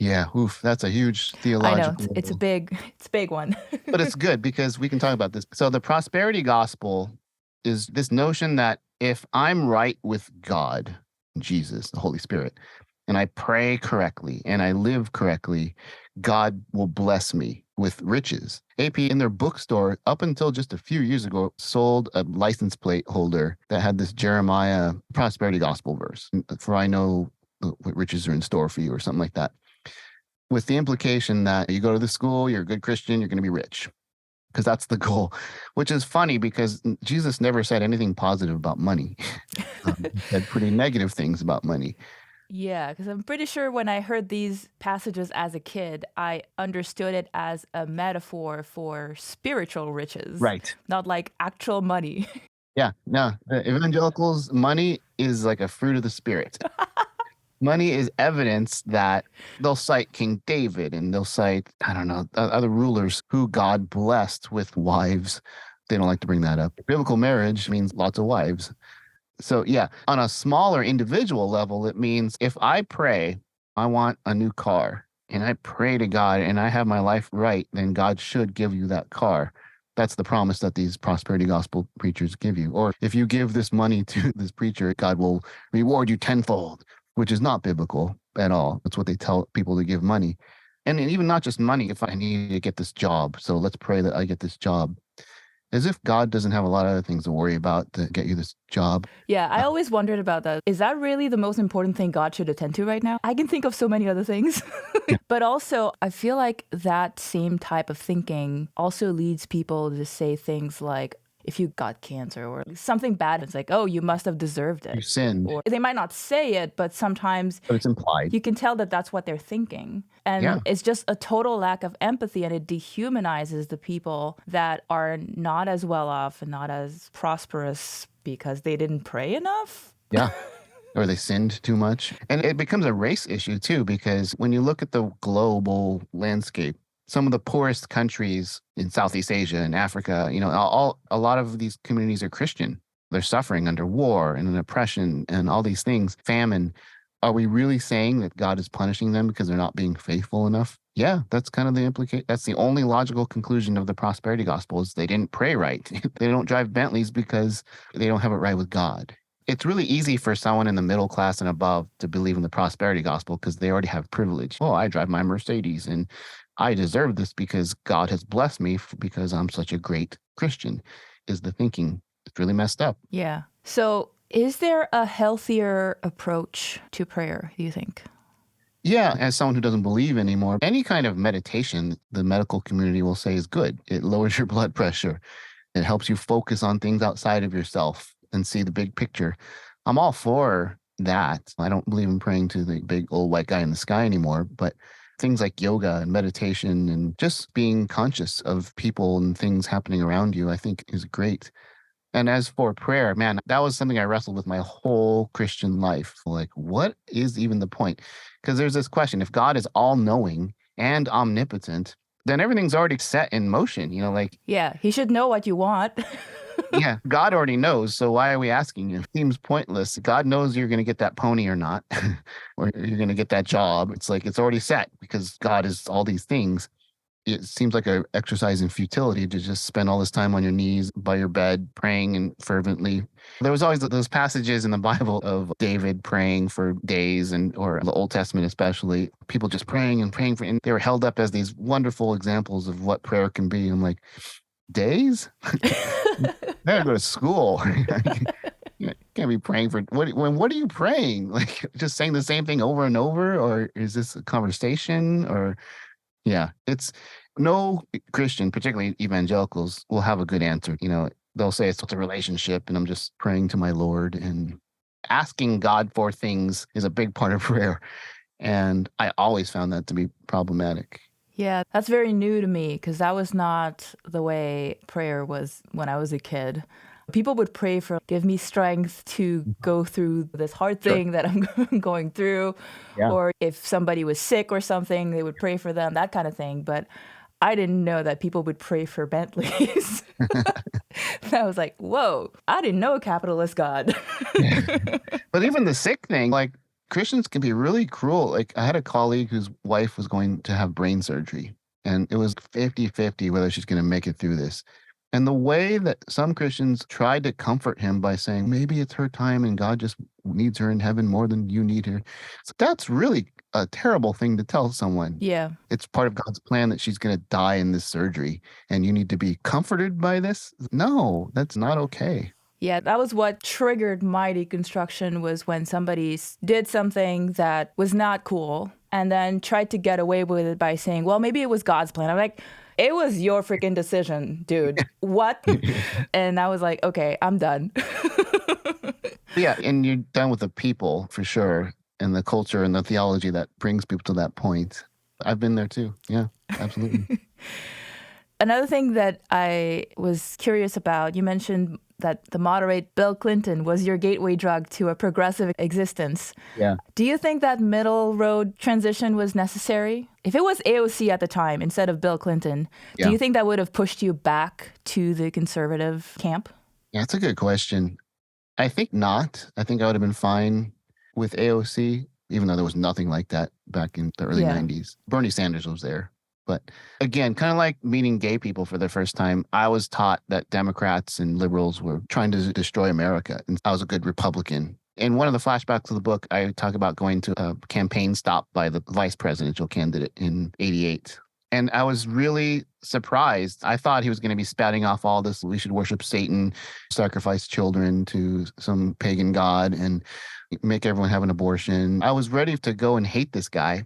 Yeah, oof, that's a huge I know theological. it's a big one. But it's good because we can talk about this. So the prosperity gospel is this notion that if I'm right with God, Jesus, the Holy Spirit, and I pray correctly and I live correctly, God will bless me with riches. AP in their bookstore, up until just a few years ago, sold a license plate holder that had this Jeremiah prosperity gospel verse, for I know what riches are in store for you, or something like that, with the implication that you go to the school, you're a good Christian, you're going to be rich, because that's the goal, which is funny because Jesus never said anything positive about money. He said pretty negative things about money. Yeah, because I'm pretty sure when I heard these passages as a kid, I understood it as a metaphor for spiritual riches, Right. not like actual money. Yeah. No, the evangelicals, money is like a fruit of the spirit. Money is evidence that they'll cite King David and they'll cite, I don't know, other rulers who God blessed with wives. They don't like to bring that up. Biblical marriage means lots of wives. So, yeah, on a smaller individual level, it means if I pray, I want a new car, and I pray to God and I have my life right, then God should give you that car. That's the promise that these prosperity gospel preachers give you. Or if you give this money to this preacher, God will reward you tenfold, which is not biblical at all. That's what they tell people to give money. And even not just money, if I need to get this job. So let's pray that I get this job. As if God doesn't have a lot of other things to worry about to get you this job. Yeah, I always wondered about that. Is that really the most important thing God should attend to right now? I can think of so many other things. But also, I feel like that same type of thinking also leads people to say things like, if you got cancer or something bad, it's like, oh, you must have deserved it. You sinned. Or they might not say it, but sometimes But it's implied. you can tell that that's what they're thinking. And Yeah. it's just a total lack of empathy, and it dehumanizes the people that are not as well off and not as prosperous because they didn't pray enough. Yeah. Or they sinned too much. And it becomes a race issue too, because when you look at the global landscape, some of the poorest countries in Southeast Asia and Africa, a lot of these communities are Christian. They're suffering under war and oppression and all these things, famine. Are we really saying that God is punishing them because they're not being faithful enough? Yeah, that's kind of the implication. That's the only logical conclusion of the prosperity gospel is they didn't pray right. They don't drive Bentleys because they don't have it right with God. It's really easy for someone in the middle class and above to believe in the prosperity gospel because they already have privilege. Oh, I drive my Mercedes and I deserve this because God has blessed me because I'm such a great Christian, is the thinking. It's really messed up. Yeah. So is there a healthier approach to prayer, do you think? Yeah, as someone who doesn't believe anymore, any kind of meditation, the medical community will say is good. It lowers your blood pressure. It helps you focus on things outside of yourself and see the big picture. I'm all for that. I don't believe in praying to the big old white guy in the sky anymore, but things like yoga and meditation and just being conscious of people and things happening around you, I think is great. And as for prayer, man, that was something I wrestled with my whole Christian life. Like, what is even the point? Because there's this question, if God is all knowing and omnipotent, then everything's already set in motion, Yeah, he should know what you want. yeah, God already knows. So why are we asking him? It seems pointless. God knows you're going to get that pony or not, or you're going to get that job. It's like it's already set because God is all these things. It seems like an exercise in futility to just spend all this time on your knees by your bed praying and fervently. There was always those passages in the Bible of David praying for days or the Old Testament especially, people just praying and praying and they were held up as these wonderful examples of what prayer can be. I'm like, days? I gotta go to school. You can't be praying for what are you praying? Like just saying the same thing over and over, or is this a conversation? Or yeah, it's no Christian, particularly evangelicals, will have a good answer. They'll say it's a relationship and I'm just praying to my Lord, and asking God for things is a big part of prayer. And I always found that to be problematic. Yeah, that's very new to me because that was not the way prayer was when I was a kid. People would pray for, give me strength to go through this hard Sure. thing that I'm going through. Yeah. Or if somebody was sick or something, they would pray for them, that kind of thing. But I didn't know that people would pray for Bentleys. I was like, whoa, I didn't know a capitalist God. But even the sick thing, like Christians can be really cruel. Like I had a colleague whose wife was going to have brain surgery, and it was 50-50 whether she's going to make it through this. And the way that some Christians tried to comfort him by saying, maybe it's her time and God just needs her in heaven more than you need her. So that's really a terrible thing to tell someone. Yeah. It's part of God's plan that she's going to die in this surgery and you need to be comforted by this. No, that's not okay. Yeah, that was what triggered my deconstruction, was when somebody did something that was not cool and then tried to get away with it by saying, well, maybe it was God's plan. I'm like, it was your freaking decision, dude. What? And I was like, okay, I'm done. Yeah, and you're done with the people for sure, and the culture and the theology that brings people to that point. I've been there too. Yeah, absolutely. Another thing that I was curious about, you mentioned that the moderate Bill Clinton was your gateway drug to a progressive existence. Yeah. Do you think that middle road transition was necessary? If it was AOC at the time instead of Bill Clinton, Yeah. do you think that would have pushed you back to the conservative camp? Yeah, that's a good question. I think not. I think I would have been fine with AOC, even though there was nothing like that back in the early Yeah. 90s. Bernie Sanders was there. But again, kind of like meeting gay people for the first time, I was taught that Democrats and liberals were trying to destroy America. And I was a good Republican. In one of the flashbacks of the book, I talk about going to a campaign stop by the vice presidential candidate in '88. And I was really surprised. I thought he was going to be spouting off all this, we should worship Satan, sacrifice children to some pagan god, and make everyone have an abortion. I was ready to go and hate this guy.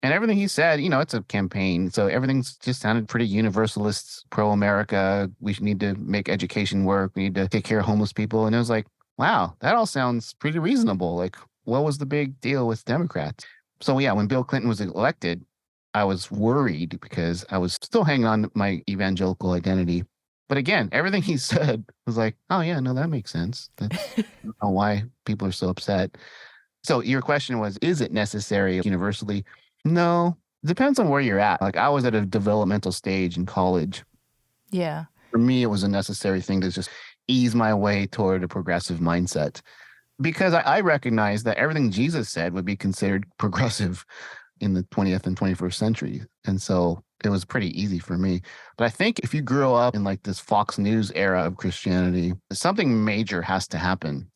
And everything he said, it's a campaign. So everything's just sounded pretty universalist, pro-America. We need to make education work. We need to take care of homeless people. And it was like, wow, that all sounds pretty reasonable. Like, what was the big deal with Democrats? So yeah, when Bill Clinton was elected, I was worried because I was still hanging on to my evangelical identity. But again, everything he said was like, oh yeah, no, that makes sense. That's I don't know why people are so upset. So your question was, is it necessary universally? No, it depends on where you're at. Like I was at a developmental stage in college. Yeah. For me, it was a necessary thing to just ease my way toward a progressive mindset because I recognized that everything Jesus said would be considered progressive in the 20th and 21st century. And so it was pretty easy for me. But I think if you grew up in like this Fox News era of Christianity, something major has to happen.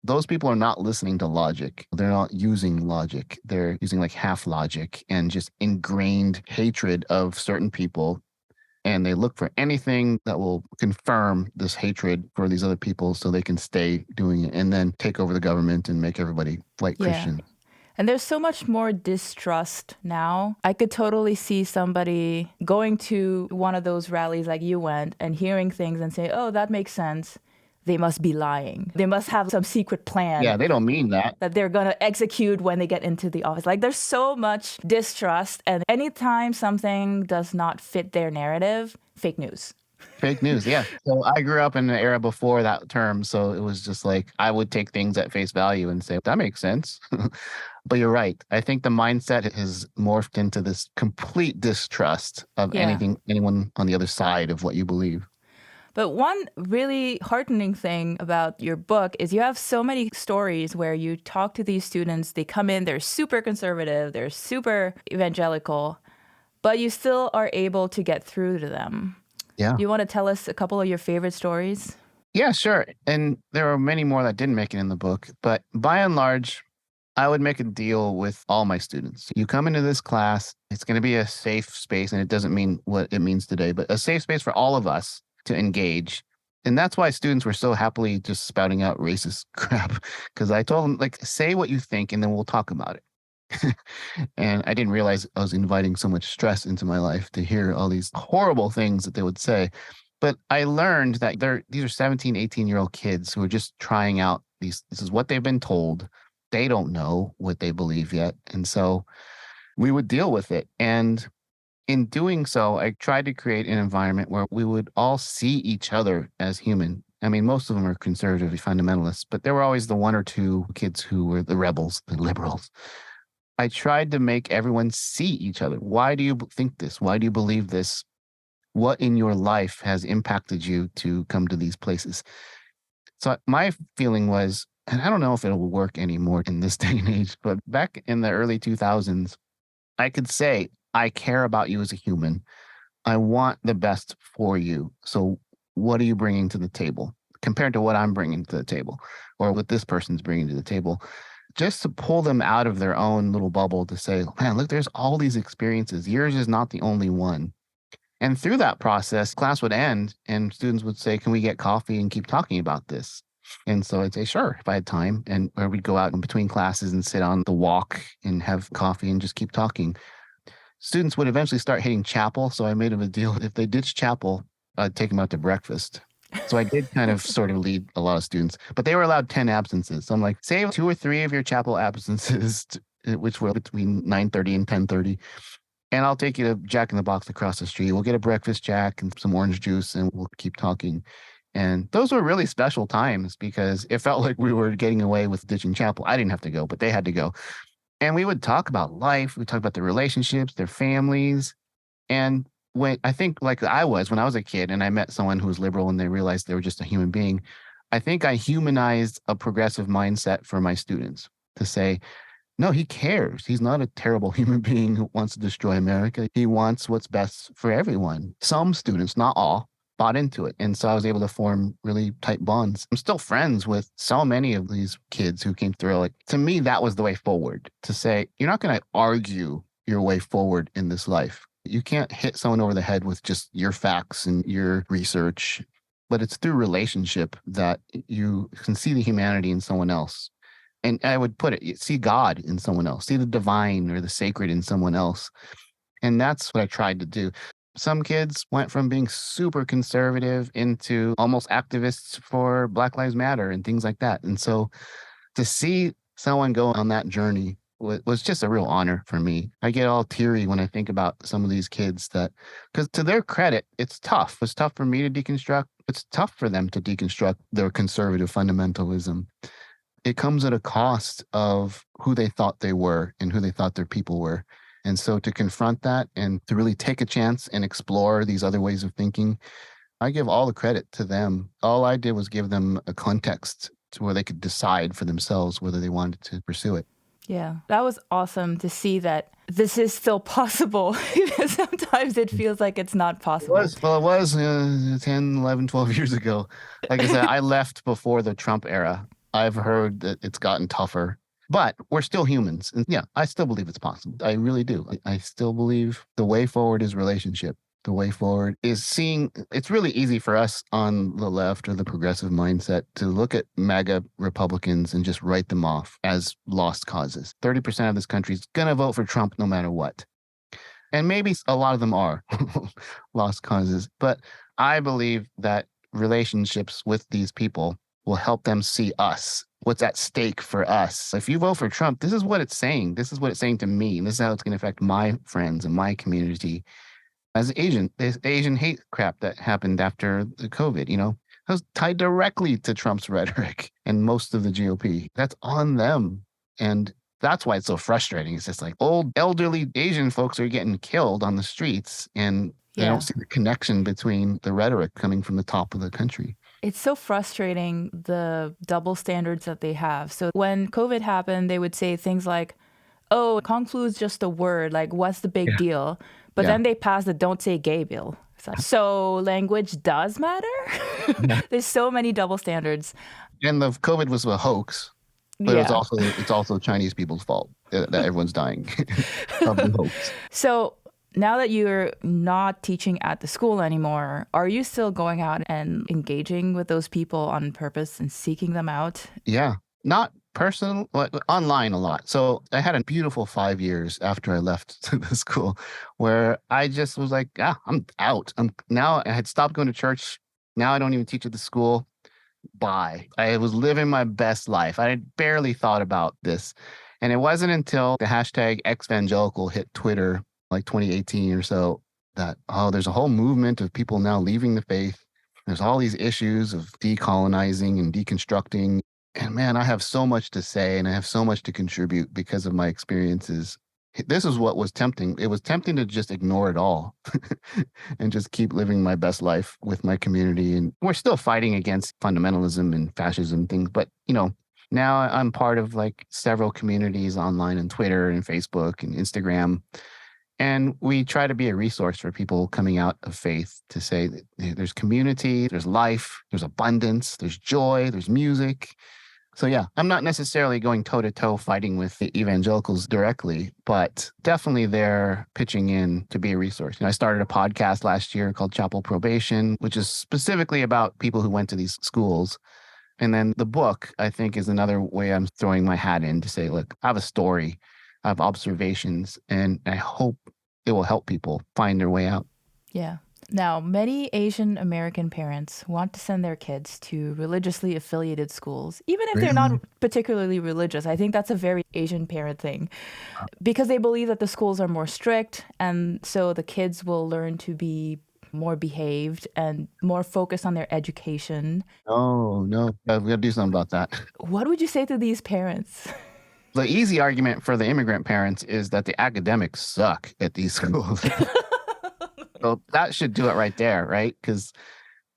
Those people are not listening to logic. They're not using logic. They're using like half logic and just ingrained hatred of certain people. And they look for anything that will confirm this hatred for these other people so they can stay doing it and then take over the government and make everybody white Christian. And there's so much more distrust now. I could totally see somebody going to one of those rallies like you went and hearing things and say, oh, that makes sense. They must be lying. They must have some secret plan. Yeah, they don't mean that. That they're going to execute when they get into the office. Like there's so much distrust. And anytime something does not fit their narrative, fake news. Fake news, yeah. So I grew up in the era before that term. So it was just like I would take things at face value and say, that makes sense. But you're right. I think the mindset has morphed into this complete distrust of anyone on the other side of what you believe. But one really heartening thing about your book is you have so many stories where you talk to these students. They come in, they're super conservative, they're super evangelical, but you still are able to get through to them. Yeah. Do you want to tell us a couple of your favorite stories? Yeah, sure. And there are many more that didn't make it in the book. But by and large, I would make a deal with all my students. You come into this class, it's going to be a safe space, and it doesn't mean what it means today, but a safe space for all of us to engage. And that's why students were so happily just spouting out racist crap, because I told them, like, say what you think, and then we'll talk about it. And I didn't realize I was inviting so much stress into my life to hear all these horrible things that they would say. But I learned that these are 17, 18-year-old kids who are just trying out this is what they've been told. They don't know what they believe yet. And so we would deal with it. And in doing so, I tried to create an environment where we would all see each other as human. I mean, most of them are conservative fundamentalists, but there were always the one or two kids who were the rebels, the liberals. I tried to make everyone see each other. Why do you think this? Why do you believe this? What in your life has impacted you to come to these places? So my feeling was, and I don't know if it'll work anymore in this day and age, but back in the early 2000s, I could say, I care about you as a human. I want the best for you. So what are you bringing to the table compared to what I'm bringing to the table or what this person's bringing to the table? Just to pull them out of their own little bubble to say, man, look, there's all these experiences. Yours is not the only one. And through that process, class would end and students would say, can we get coffee and keep talking about this? And so I'd say, sure, if I had time. And or we'd go out in between classes and sit on the walk and have coffee and just keep talking. Students would eventually start hitting chapel. So I made them a deal. If they ditched chapel, I'd take them out to breakfast. So I did kind of sort of lead a lot of students, but they were allowed 10 absences. So I'm like, save 2 or 3 of your chapel absences, which were between 9:30 and 10:30. And I'll take you to Jack in the Box across the street. We'll get a breakfast jack and some orange juice and we'll keep talking. And those were really special times because it felt like we were getting away with ditching chapel. I didn't have to go, but they had to go. And we would talk about life. We talk about their relationships, their families. And when I think like when I was a kid and I met someone who was liberal and they realized they were just a human being, I think I humanized a progressive mindset for my students to say, no, he cares. He's not a terrible human being who wants to destroy America. He wants what's best for everyone. Some students, not all, bought into it. And so I was able to form really tight bonds. I'm still friends with so many of these kids who came through. Like, to me, that was the way forward, to say, you're not going to argue your way forward in this life. You can't hit someone over the head with just your facts and your research, but it's through relationship that you can see the humanity in someone else. And I would put it, see God in someone else, see the divine or the sacred in someone else. And that's what I tried to do. Some kids went from being super conservative into almost activists for Black Lives Matter and things like that. And so to see someone go on that journey was just a real honor for me. I get all teary when I think about some of these kids because to their credit, it's tough. It's tough for me to deconstruct. It's tough for them to deconstruct their conservative fundamentalism. It comes at a cost of who they thought they were and who they thought their people were. And so to confront that and to really take a chance and explore these other ways of thinking, I give all the credit to them. All I did was give them a context to where they could decide for themselves whether they wanted to pursue it. Yeah, that was awesome to see that this is still possible. Sometimes it feels like it's not possible. It was 10, 11, 12 years ago. Like I said, I left before the Trump era. I've heard that it's gotten tougher, but we're still humans. And yeah, I still believe it's possible. I really do. I still believe the way forward is relationship. The way forward is seeing, it's really easy for us on the left or the progressive mindset to look at MAGA Republicans and just write them off as lost causes. 30% of this country is going to vote for Trump no matter what. And maybe a lot of them are lost causes. But I believe that relationships with these people will help them see us, what's at stake for us. If you vote for Trump, this is what it's saying. This is what it's saying to me. And this is how it's going to affect my friends and my community. As Asian, this Asian hate crap that happened after the COVID, that was tied directly to Trump's rhetoric and most of the GOP. That's on them. And that's why it's so frustrating. It's just like old, elderly Asian folks are getting killed on the streets and they don't see the connection between the rhetoric coming from the top of the country. It's so frustrating, the double standards that they have. So when COVID happened, they would say things like, oh, Kung flu is just a word. Like, what's the big deal? But then they passed the Don't Say Gay bill. So language does matter? There's so many double standards. And the COVID was a hoax, but it's also Chinese people's fault that everyone's dying of the hoax. So now that you're not teaching at the school anymore, are you still going out and engaging with those people on purpose and seeking them out? Yeah, not personal, but online a lot. So I had a beautiful 5 years after I left the school where I just was like, I'm out. Now I had stopped going to church. Now I don't even teach at the school. by. I was living my best life. I had barely thought about this. And it wasn't until the hashtag ex-Evangelical hit Twitter, like 2018 or so, that, oh, there's a whole movement of people now leaving the faith. There's all these issues of decolonizing and deconstructing. And man, I have so much to say and I have so much to contribute because of my experiences. This is what was tempting. It was tempting to just ignore it all and just keep living my best life with my community. And we're still fighting against fundamentalism and fascism things. But, now I'm part of like several communities online on Twitter and Facebook and Instagram. And we try to be a resource for people coming out of faith to say that there's community, there's life, there's abundance, there's joy, there's music. So yeah, I'm not necessarily going toe to toe fighting with the evangelicals directly, but definitely they're pitching in to be a resource. I started a podcast last year called Chapel Probation, which is specifically about people who went to these schools. And then the book, I think, is another way I'm throwing my hat in to say, look, I have a story, I have observations, and I hope it will help people find their way out. Yeah. Now, many Asian American parents want to send their kids to religiously affiliated schools, even if they're not particularly religious. I think that's a very Asian parent thing because they believe that the schools are more strict. And so the kids will learn to be more behaved and more focused on their education. Oh, no. We got to do something about that. What would you say to these parents? The easy argument for the immigrant parents is that the academics suck at these schools. So that should do it right there, right? Because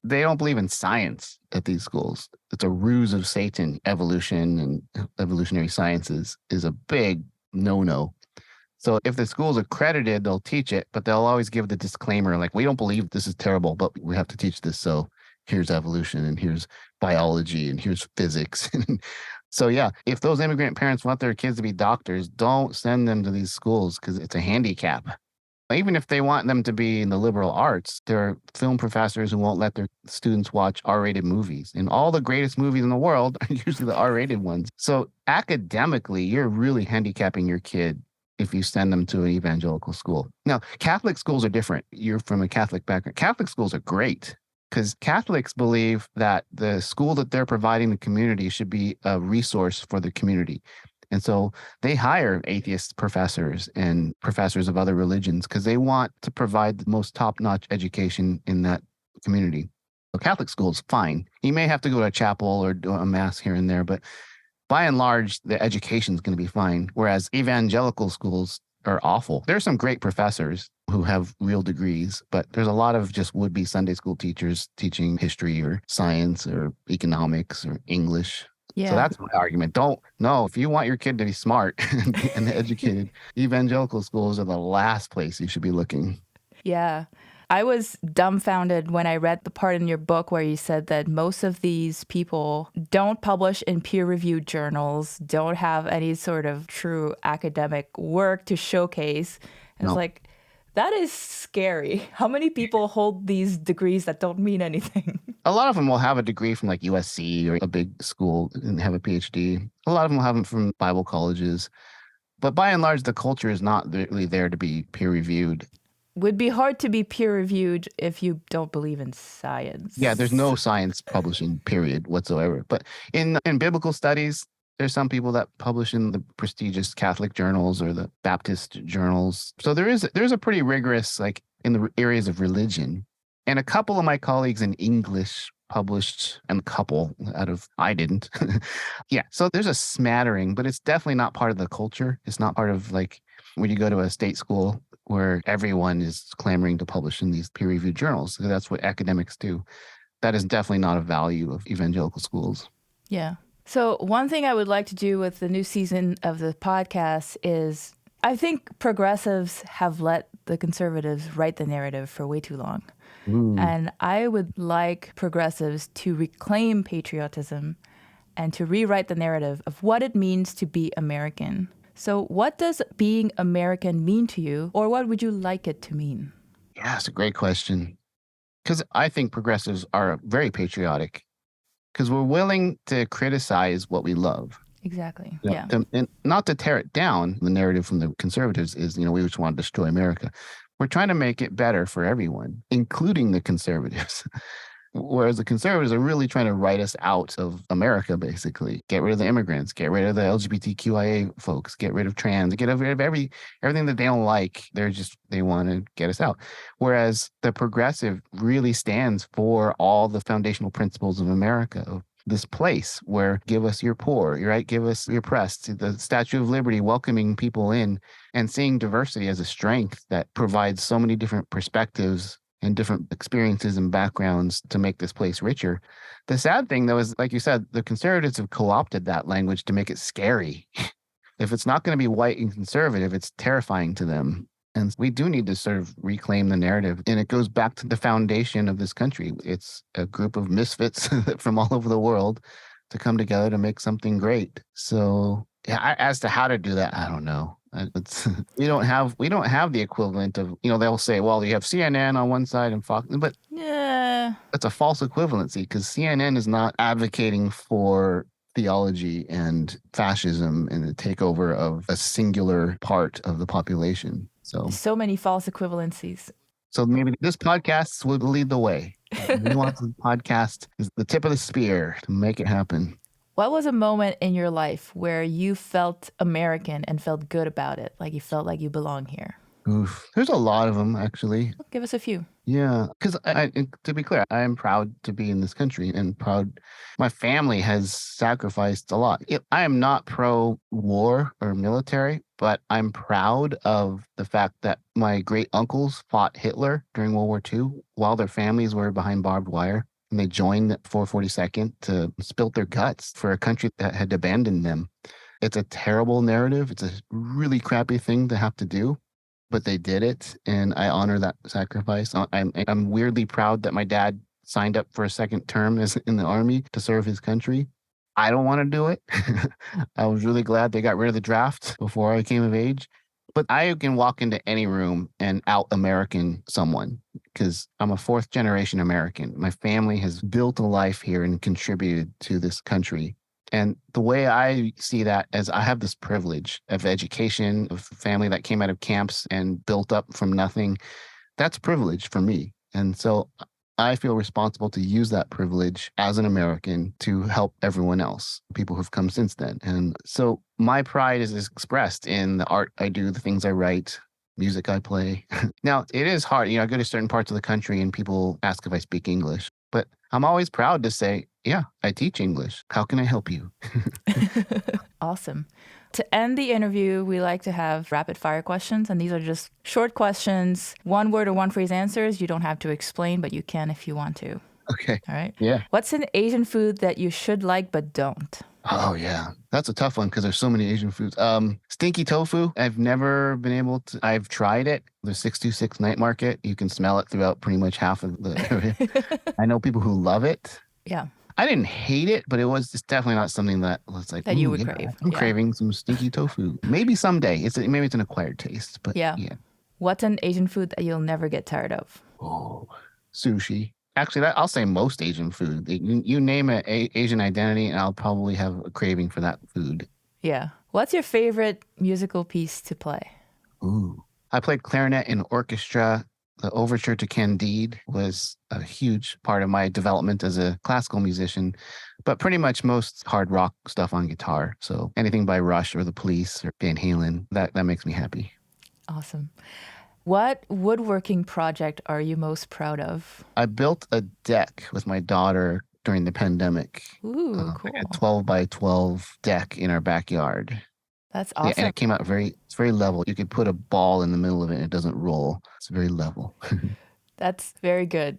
they don't believe in science at these schools. It's a ruse of Satan. Evolution and evolutionary sciences is a big no-no. So if the school's accredited, they'll teach it, but they'll always give the disclaimer, like, we don't believe this is terrible, but we have to teach this. So here's evolution and here's biology and here's physics. So yeah, if those immigrant parents want their kids to be doctors, don't send them to these schools because it's a handicap. Even if they want them to be in the liberal arts, there are film professors who won't let their students watch R-rated movies. And all the greatest movies in the world are usually the R-rated ones. So academically, you're really handicapping your kid if you send them to an evangelical school. Now, Catholic schools are different. You're from a Catholic background. Catholic schools are great because Catholics believe that the school that they're providing the community should be a resource for the community. And so they hire atheist professors and professors of other religions because they want to provide the most top-notch education in that community. So Catholic school is fine. You may have to go to a chapel or do a mass here and there, but by and large, the education is going to be fine. Whereas evangelical schools are awful. There's some great professors who have real degrees, but there's a lot of just would-be Sunday school teachers teaching history or science or economics or English. Yeah. So that's my argument. If you want your kid to be smart and educated, evangelical schools are the last place you should be looking. Yeah. I was dumbfounded when I read the part in your book where you said that most of these people don't publish in peer-reviewed journals, don't have any sort of true academic work to showcase. And it's like, that is scary. How many people hold these degrees that don't mean anything? A lot of them will have a degree from like USC or a big school and have a PhD. A lot of them will have them from Bible colleges. But by and large, the culture is not really there to be peer-reviewed. Would be hard to be peer-reviewed if you don't believe in science. Yeah, there's no science publishing, period, whatsoever. But in biblical studies, there's some people that publish in the prestigious Catholic journals or the Baptist journals. So there's a pretty rigorous, like in the areas of religion. And a couple of my colleagues in English published, and a couple I didn't. Yeah, so there's a smattering, but it's definitely not part of the culture. It's not part of like when you go to a state school where everyone is clamoring to publish in these peer-reviewed journals. So that's what academics do. That is definitely not a value of evangelical schools. Yeah. So one thing I would like to do with the new season of the podcast is I think progressives have let the conservatives write the narrative for way too long. Ooh. And I would like progressives to reclaim patriotism and to rewrite the narrative of what it means to be American. So what does being American mean to you, or what would you like it to mean? Yeah, that's a great question. Because I think progressives are very patriotic because we're willing to criticize what we love. Exactly. Yeah. And not to tear it down. The narrative from the conservatives is, we just want to destroy America. We're trying to make it better for everyone, including the conservatives. Whereas the conservatives are really trying to write us out of America, basically. Get rid of the immigrants, get rid of the LGBTQIA folks, get rid of trans, get rid of everything that they don't like. They want to get us out. Whereas the progressive really stands for all the foundational principles of America, of this place where give us your poor, right? Give us your oppressed, the Statue of Liberty, welcoming people in and seeing diversity as a strength that provides so many different perspectives and different experiences and backgrounds to make this place richer. The sad thing, though, is, like you said, the conservatives have co-opted that language to make it scary. If it's not going to be white and conservative, it's terrifying to them. And we do need to sort of reclaim the narrative. And it goes back to the foundation of this country. It's a group of misfits from all over the world to come together to make something great. So yeah, as to how to do that, I don't know. It's, we don't have the equivalent of, they'll say, well, you have CNN on one side and Fox, but Yeah. that's a false equivalency because CNN is not advocating for theology and fascism and the takeover of a singular part of the population. So many false equivalencies. So maybe this podcast would lead the way. Nuanced podcast is the tip of the spear to make it happen. What was a moment in your life where you felt American and felt good about it? Like you felt like you belong here? Oof. There's a lot of them, actually. Give us a few. Yeah, because to be clear, I am proud to be in this country and proud. My family has sacrificed a lot. I am not pro-war or military, but I'm proud of the fact that my great uncles fought Hitler during World War II while their families were behind barbed wire. And they joined the 442nd to spill their guts for a country that had abandoned them. It's a terrible narrative. It's a really crappy thing to have to do. But they did it, and I honor that sacrifice. I'm weirdly proud that my dad signed up for a second term in the Army to serve his country. I don't want to do it. I was really glad they got rid of the draft before I came of age. But I can walk into any room and out-American someone because I'm a fourth-generation American. My family has built a life here and contributed to this country. And the way I see that is I have this privilege of education, of family that came out of camps and built up from nothing. That's privilege for me. And so I feel responsible to use that privilege as an American to help everyone else, people who've come since then. And so my pride is expressed in the art I do, the things I write, music I play. Now, it is hard. I go to certain parts of the country and people ask if I speak English, but I'm always proud to say, yeah, I teach English. How can I help you? Awesome. To end the interview, we like to have rapid fire questions, and these are just short questions, one word or one phrase answers. You don't have to explain, but you can if you want to. Okay. All right. Yeah. What's an Asian food that you should like but don't? Oh, yeah. That's a tough one because there's so many Asian foods. Stinky tofu. I've never been able to. I've tried it. The 626 night market. You can smell it throughout pretty much half of the area. I know people who love it. Yeah. I didn't hate it, but it's definitely not something that was like, that you would crave. I'm craving some stinky tofu. Maybe someday. Maybe it's an acquired taste, but yeah. What's an Asian food that you'll never get tired of? Oh, sushi. Actually, I'll say most Asian food. You name an Asian identity, and I'll probably have a craving for that food. Yeah. What's your favorite musical piece to play? Ooh. I played clarinet in orchestra. The overture to Candide was a huge part of my development as a classical musician, but pretty much most hard rock stuff on guitar. So anything by Rush or The Police or Van Halen, that makes me happy. Awesome. What woodworking project are you most proud of? I built a deck with my daughter during the pandemic. Ooh, cool. Like a 12 by 12 deck in our backyard. That's awesome. Yeah, and it came out it's very level. You could put a ball in the middle of it and it doesn't roll. It's very level. That's very good.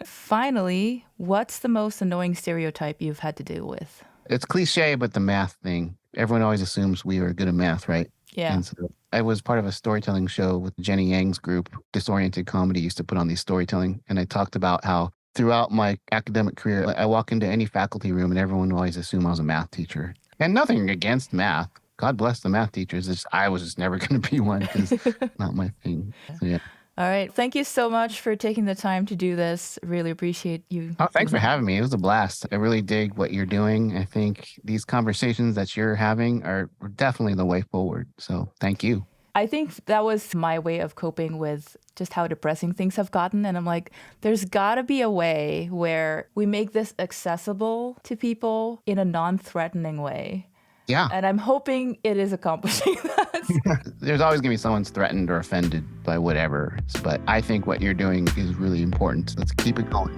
Finally, what's the most annoying stereotype you've had to deal with? It's cliche, but the math thing. Everyone always assumes we are good at math, right? Yeah. And so I was part of a storytelling show with Jenny Yang's group. Disoriented Comedy used to put on these storytelling. And I talked about how throughout my academic career, I walk into any faculty room and everyone will always assume I was a math teacher. And nothing against math. God bless the math teachers. I was just never going to be one because not my thing. So, yeah. All right. Thank you so much for taking the time to do this. Really appreciate you. Oh, thanks for having me. It was a blast. I really dig what you're doing. I think these conversations that you're having are definitely the way forward. So thank you. I think that was my way of coping with just how depressing things have gotten. And I'm like, there's got to be a way where we make this accessible to people in a non-threatening way. Yeah. And I'm hoping it is accomplishing that. There's always going to be someone's threatened or offended by whatever. But I think what you're doing is really important. Let's keep it going.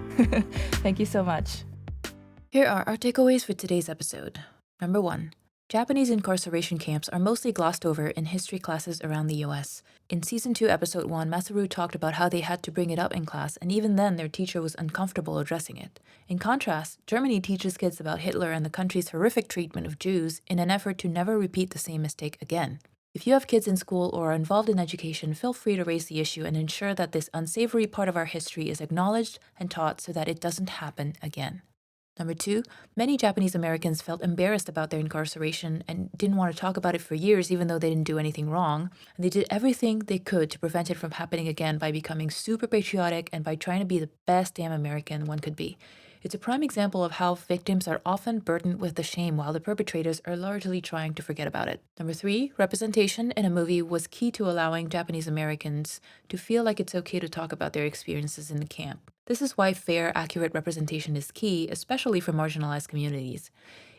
Thank you so much. Here are our takeaways for today's episode. Number 1. Japanese incarceration camps are mostly glossed over in history classes around the US. In Season 2, Episode 1, Masaru talked about how they had to bring it up in class, and even then their teacher was uncomfortable addressing it. In contrast, Germany teaches kids about Hitler and the country's horrific treatment of Jews in an effort to never repeat the same mistake again. If you have kids in school or are involved in education, feel free to raise the issue and ensure that this unsavory part of our history is acknowledged and taught so that it doesn't happen again. Number 2, many Japanese Americans felt embarrassed about their incarceration and didn't want to talk about it for years even though they didn't do anything wrong. And they did everything they could to prevent it from happening again by becoming super patriotic and by trying to be the best damn American one could be. It's a prime example of how victims are often burdened with the shame while the perpetrators are largely trying to forget about it. Number 3, representation in a movie was key to allowing Japanese Americans to feel like it's okay to talk about their experiences in the camp. This is why fair, accurate representation is key, especially for marginalized communities.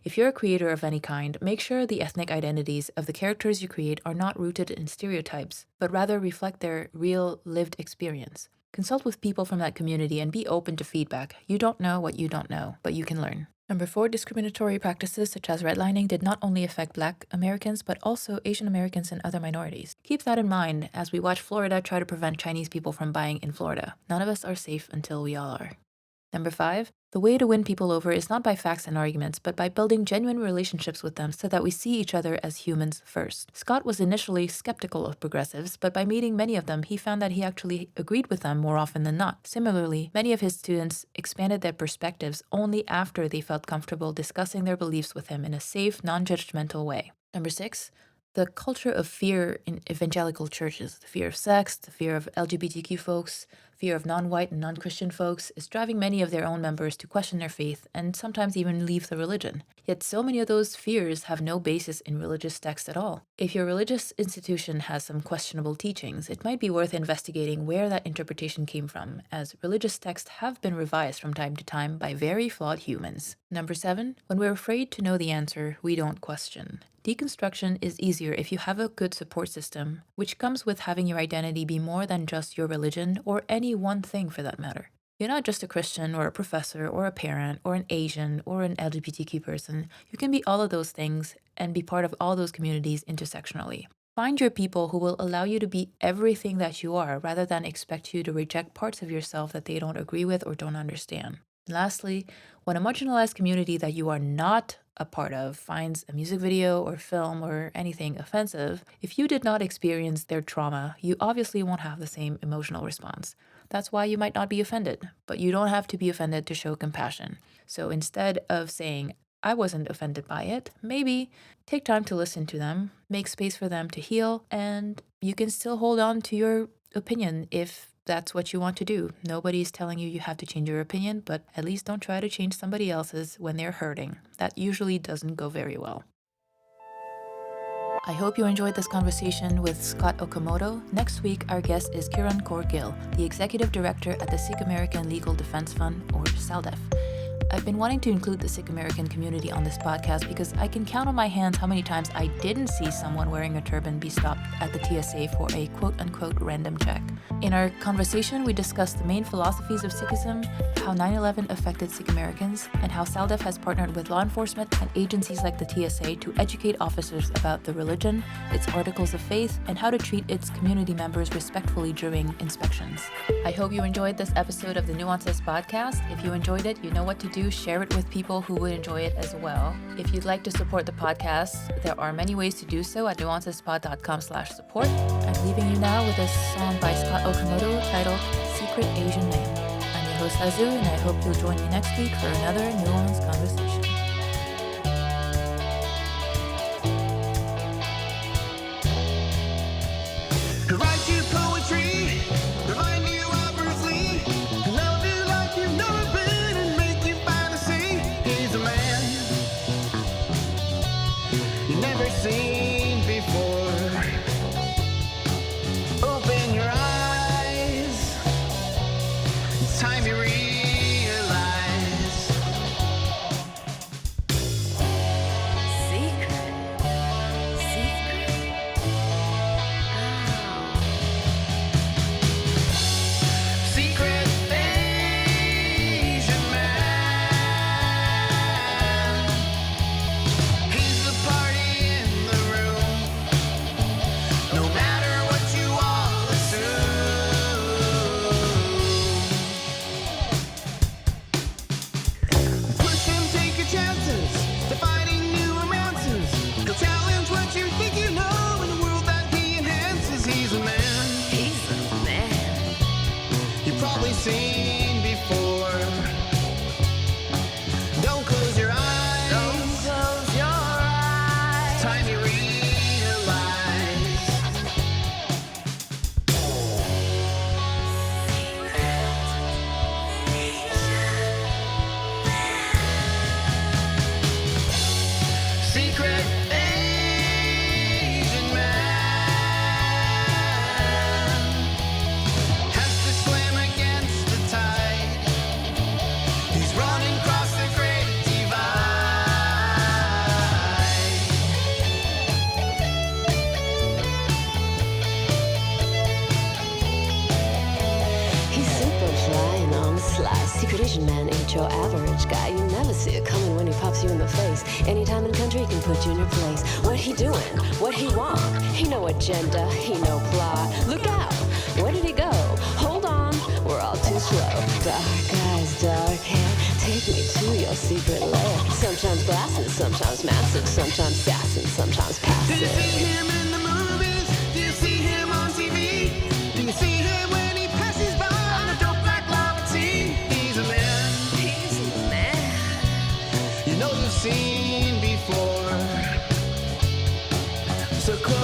If you're a creator of any kind, make sure the ethnic identities of the characters you create are not rooted in stereotypes, but rather reflect their real, lived experience. Consult with people from that community and be open to feedback. You don't know what you don't know, but you can learn. Number 4, discriminatory practices such as redlining did not only affect Black Americans, but also Asian Americans and other minorities. Keep that in mind as we watch Florida try to prevent Chinese people from buying in Florida. None of us are safe until we all are. Number 5, the way to win people over is not by facts and arguments, but by building genuine relationships with them so that we see each other as humans first. Scott was initially skeptical of progressives, but by meeting many of them, he found that he actually agreed with them more often than not. Similarly, many of his students expanded their perspectives only after they felt comfortable discussing their beliefs with him in a safe, non-judgmental way. Number 6, the culture of fear in evangelical churches, the fear of sex, the fear of LGBTQ folks, fear of non-white and non-Christian folks, is driving many of their own members to question their faith and sometimes even leave the religion. Yet so many of those fears have no basis in religious texts at all. If your religious institution has some questionable teachings, it might be worth investigating where that interpretation came from, as religious texts have been revised from time to time by very flawed humans. Number 7, when we're afraid to know the answer, we don't question. Deconstruction is easier if you have a good support system, which comes with having your identity be more than just your religion or any one thing for that matter. You're not just a Christian or a professor or a parent or an Asian or an LGBTQ person. You can be all of those things and be part of all those communities intersectionally. Find your people who will allow you to be everything that you are rather than expect you to reject parts of yourself that they don't agree with or don't understand. And lastly, when a marginalized community that you are not a part of finds a music video or film or anything offensive, if you did not experience their trauma, you obviously won't have the same emotional response. That's why you might not be offended, but you don't have to be offended to show compassion. So instead of saying, I wasn't offended by it, maybe take time to listen to them, make space for them to heal, and you can still hold on to your opinion if that's what you want to do. Nobody's telling you have to change your opinion, but at least don't try to change somebody else's when they're hurting. That usually doesn't go very well. I hope you enjoyed this conversation with Scott Okamoto. Next week, our guest is Kiran Kaur Gill, the Executive Director at the Sikh American Legal Defense Fund, or SALDEF. I've been wanting to include the Sikh American community on this podcast because I can count on my hands how many times I didn't see someone wearing a turban be stopped at the TSA for a quote-unquote random check. In our conversation, we discussed the main philosophies of Sikhism, how 9/11 affected Sikh Americans, and how SALDEF has partnered with law enforcement and agencies like the TSA to educate officers about the religion, its articles of faith, and how to treat its community members respectfully during inspections. I hope you enjoyed this episode of the Nuances podcast. If you enjoyed it, you know what to do. Share it with people who would enjoy it as well. If you'd like to support the podcast, there are many ways to do so at nuancespod.com/support. I'm leaving you now with a song by Scott Okamoto titled Secret Asian Man. I'm your host Azu, and I hope you'll join me next week for another nuanced conversation. Write you poetry, remind you of Bruce Lee, love you like you've never been and make you fantasy. He's a man you've never seen before. see it coming when he pops you in the face. Anytime in country, he can put you in your place. What he doing? What he want? He no agenda, he no plot. Look out! Where did he go? Hold on, we're all too slow. Dark eyes, dark hair, take me to your secret lair. Sometimes glasses, sometimes massive, sometimes sass and sometimes Do you see passive. him in the movies? Do you see him on TV? Do you see him when he passes by on a dope black lava tea? He's a man. He's a man. You know you've seen before. So close